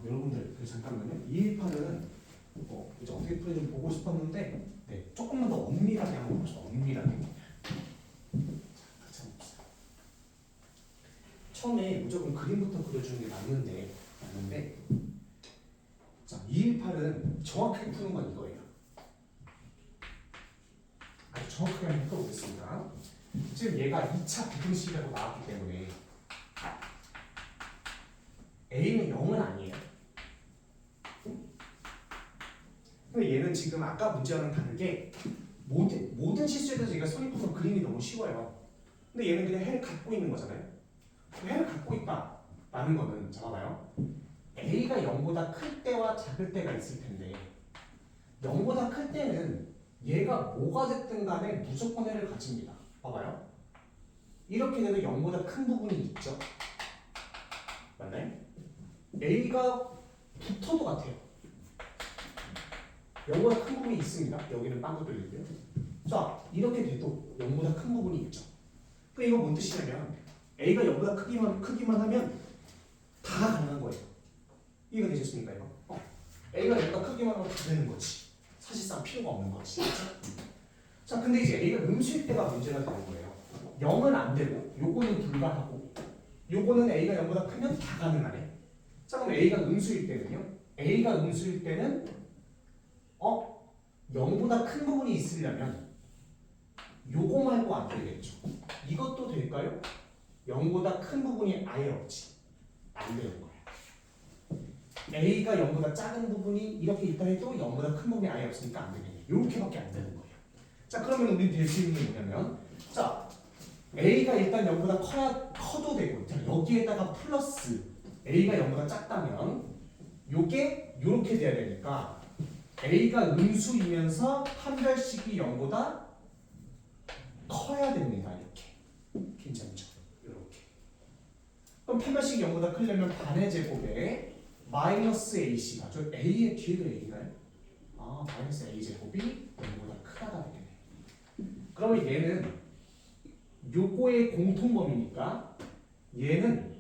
여러분들 잠깐만요. 218은 이제 어떻게 풀는지 좀 보고 싶었는데 네, 조금만 더 엄밀하게 한번 봅시다. 엄밀하게. 자, 같이 한번 봅시다. 처음에 무조건 그림부터 그려주는 게 맞는데 자, 218은 정확하게 푸는 건 이거예요. 아주 정확하게 한번 풀어보겠습니다. 지금 얘가 2차 부등식이라고 나왔기 때문에 A는 0은 아니에요. 근데 얘는 지금 아까 문제와는 다르게 모든 실수에 대해서 얘가 선입부터 그림이 너무 쉬워요. 근데 얘는 그냥 해를 갖고 있는 거잖아요. 해를 갖고 있다라는 거는 잡아봐요. A가 0보다 클 때와 작을 때가 있을 텐데 0보다 클 때는 얘가 뭐가 됐든 간에 무조건 해를 가집니다. 봐봐요. 이렇게 돼도 0보다 큰 부분이 있죠. 맞나요? A가 붙어도 같아요. 0보다 큰 부분이 있습니다. 여기는 빵꾸 뚫리고요. 자, 이렇게 돼도 0보다 큰 부분이 있죠. 그럼 이거 뭔 뜻이냐면 A가 0보다 크기만 하면 다 가능한 거예요. 이해가 되셨습니까? 이거? A가 0보다 크기만 하면 다 되는 거지. 사실상 필요가 없는 거지. 자, 근데 이제 A가 음수일 때가 문제가 되는 거예요. 0은 안 되고 요거는 불가하고 요거는 A가 0보다 크면 다 가능하네. 자, 그럼 A가 음수일 때는요? A가 음수일 때는 0보다 큰 부분이 있으려면 요거 말고 안 되겠죠. 이것도 될까요? 0보다 큰 부분이 아예 없지. 안 되는 거예요. A가 0보다 작은 부분이 이렇게 있다 해도 0보다 큰 부분이 아예 없으니까 안 되겠네. 요렇게밖에 안 되는 거예요. 자, 그러면 우리 될 수 있는 게 뭐냐면 자, A가 일단 0보다 커도 되고 자, 여기에다가 플러스 A가 0보다 작다면 요게 요렇게 돼야 되니까 A가 음수이면서 판별식이 0보다 커야 됩니다. 이렇게. 괜찮죠? 이렇게. 그럼 판별식이 0보다 크려면 반의 제곱에 마이너스 AC가 저 A의 뒤에도 A가요? 마이너스 A 제곱이 0보다 크다가 되겠네. 그러면 얘는 요거의 공통범위니까 얘는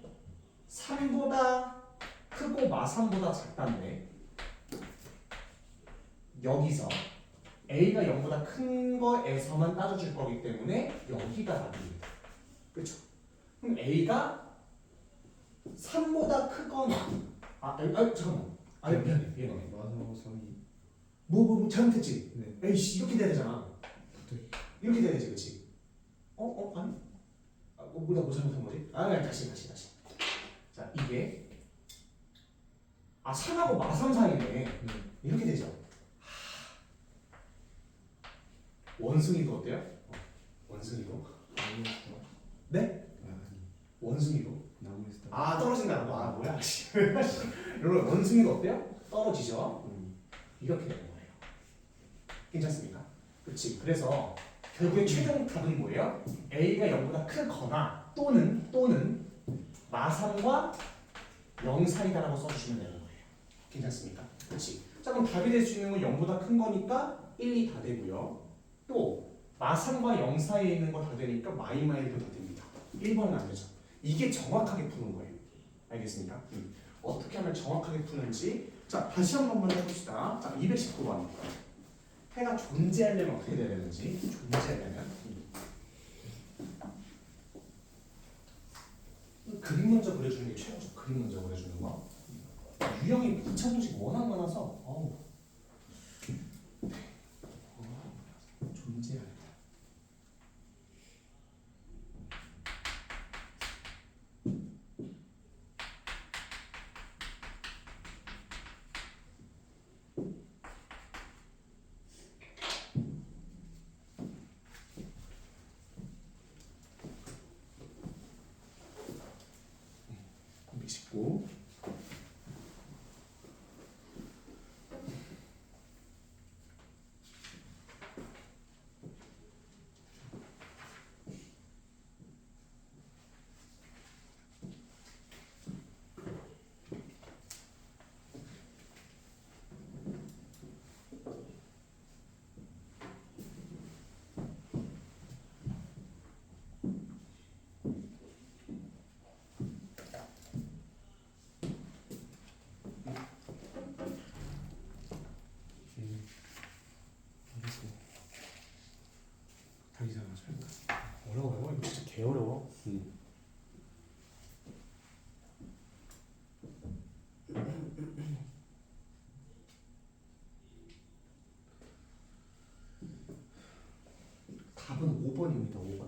3보다 크고 마3보다 작다인데 여기서 A가 0보다 큰 거에서만 따져줄 거기 때문에 여기가 답입니다. 그렇죠? 그럼 A가 3보다 크거나 잠깐만. 미안해. 마사오 3이 뭐 잘못했지? 네. 에이씨 이렇게 돼야 되잖아. 네. 이렇게 돼야 되지, 그렇지? 아니? 뭐 잘못한 거지? 다시. 자, 이게 3하고 마3 사이네. 이렇게 되죠. 원숭이도 어때요? 원숭이도. 나무 스타. 네? 아니 원숭이도. 나무 스타. 아 떨어진다고? 아 뭐야? 여러분 원숭이도 어때요? 떨어지죠. 이렇게 되는 거예요. 괜찮습니까? 그렇지. 그래서 결국에 최종 답은 뭐예요? A가 0보다 크거나 또는 마삼과 0 사이다라고 써주시면 되는 거예요. 괜찮습니까? 그렇지. 자 그럼 답이 될 수 있는 건 0보다 큰 거니까 1, 2 다 되고요. 또 마삼과 0 사이에 있는 거 다 되니까 마이마일도 다 됩니다. 1번은 안 되죠. 이게 정확하게 푸는 거예요. 알겠습니까? 어떻게 하면 정확하게 푸는지 자 다시 한 번만 해봅시다. 자 219번 해가 존재하려면 어떻게 돼야 되는지 존재하려면 그림 먼저 그려주는 게 최고죠. 그림 먼저 그려주는 거. 유형이 부차도식 워낙 많아서 존재하려. 고 어려워요. 이거 진짜 개 어려워. 답은 5번입니다. 5번.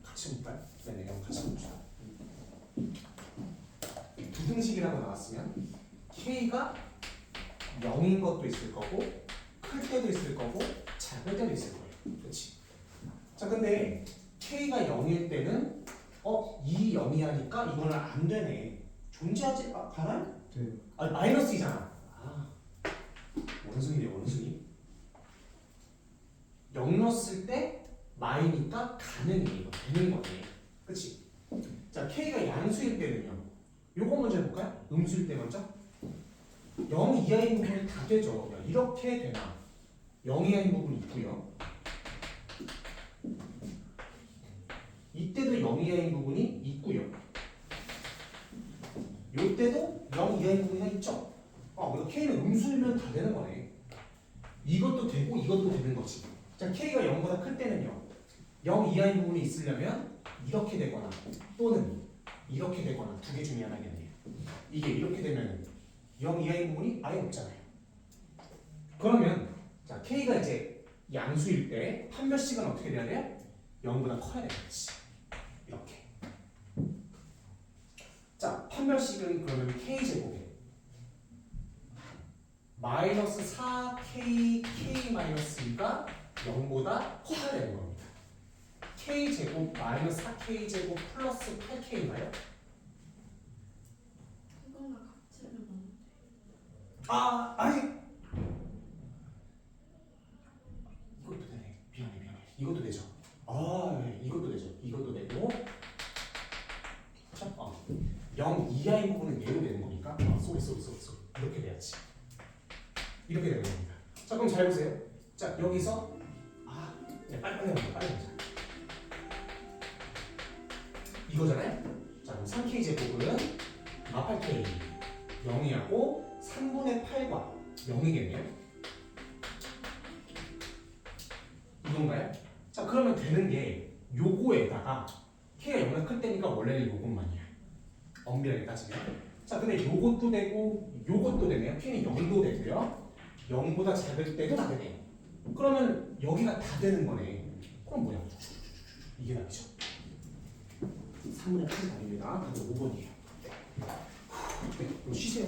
같이 볼까요? 네네, 그럼 같이 봅시다. 부등식이라고 나왔으면 K가 0인 것도 있을 거고 클 때도 있을 거고 작을 때도 있을 거예요. 그렇지? 자, 근데 K가 0일 때는 이 0이 하니까 이거는 안 되네. 존재하지 가나요? 네. 아, 마이너스이잖아. 아, 원숭이네, 원숭이. 0 넣었을 때 마이니까 가능해. 이거 되는 거네. 그치? 자, K가 양수일 때는요. 요거 먼저 해볼까요? 음수일 때 먼저. 0 이하인 부분이 다 되죠. 이렇게 되나? 0 이하인 부분이 있고요. 이때도 0 이하인 부분이 있고요. 요때도 0 이하인 부분이 있죠. 그리고 K는 음수이면 다 되는 거네. 이것도 되고 이것도 되는 거지. 자, K가 0보다 클 때는요. 0 이하인 부분이 있으려면 이렇게 되거나 또는 이렇게 되거나 두 개 중에 하나겠네요. 이게 이렇게 되면 0 이하인 부분이 아예 없잖아요. 그러면 자, K가 이제 양수일 때 판별식은 어떻게 돼야 돼요? 0보다 커야 되겠지. 이렇게. 자, 판별식은 그러면 K제곱에 마이너스 4k k 마이너스 2가 0보다 커야 되는 겁니다. k 제곱 마이너스 4k 제곱 플러스 8k인가요? 그거나 같이는 안 아니 이것도 되네. 미안해. 이것도 되죠. 네. 이것도 되죠. 이것도 되고. 자, 0 이하인 부분은 얘로 되는 거니까. 쏘리. 이렇게 돼야지. 이렇게 되는 겁니다. 자, 그럼 잘 보세요. 자, 여기서 빨리 가자. 이거잖아요. 자, 그럼 3k 제곱은 8k 0이하고 3분의 8과 0이겠네요. 이건가요? 자, 그러면 되는 게 요거에다가 k가 0보다 클 때니까 원래는 요것만이야. 엄밀하게 따지면. 자, 근데 요것도 되고 요것도 되네요. k는 0도 되고요. 0보다 작을 때도 다 되네요. 그러면 여기가 다 되는 거네. 그럼 뭐야? 이게 답이죠. 3분의 8이 답입니다. 답이 5번이에요. 네, 그럼 쉬세요.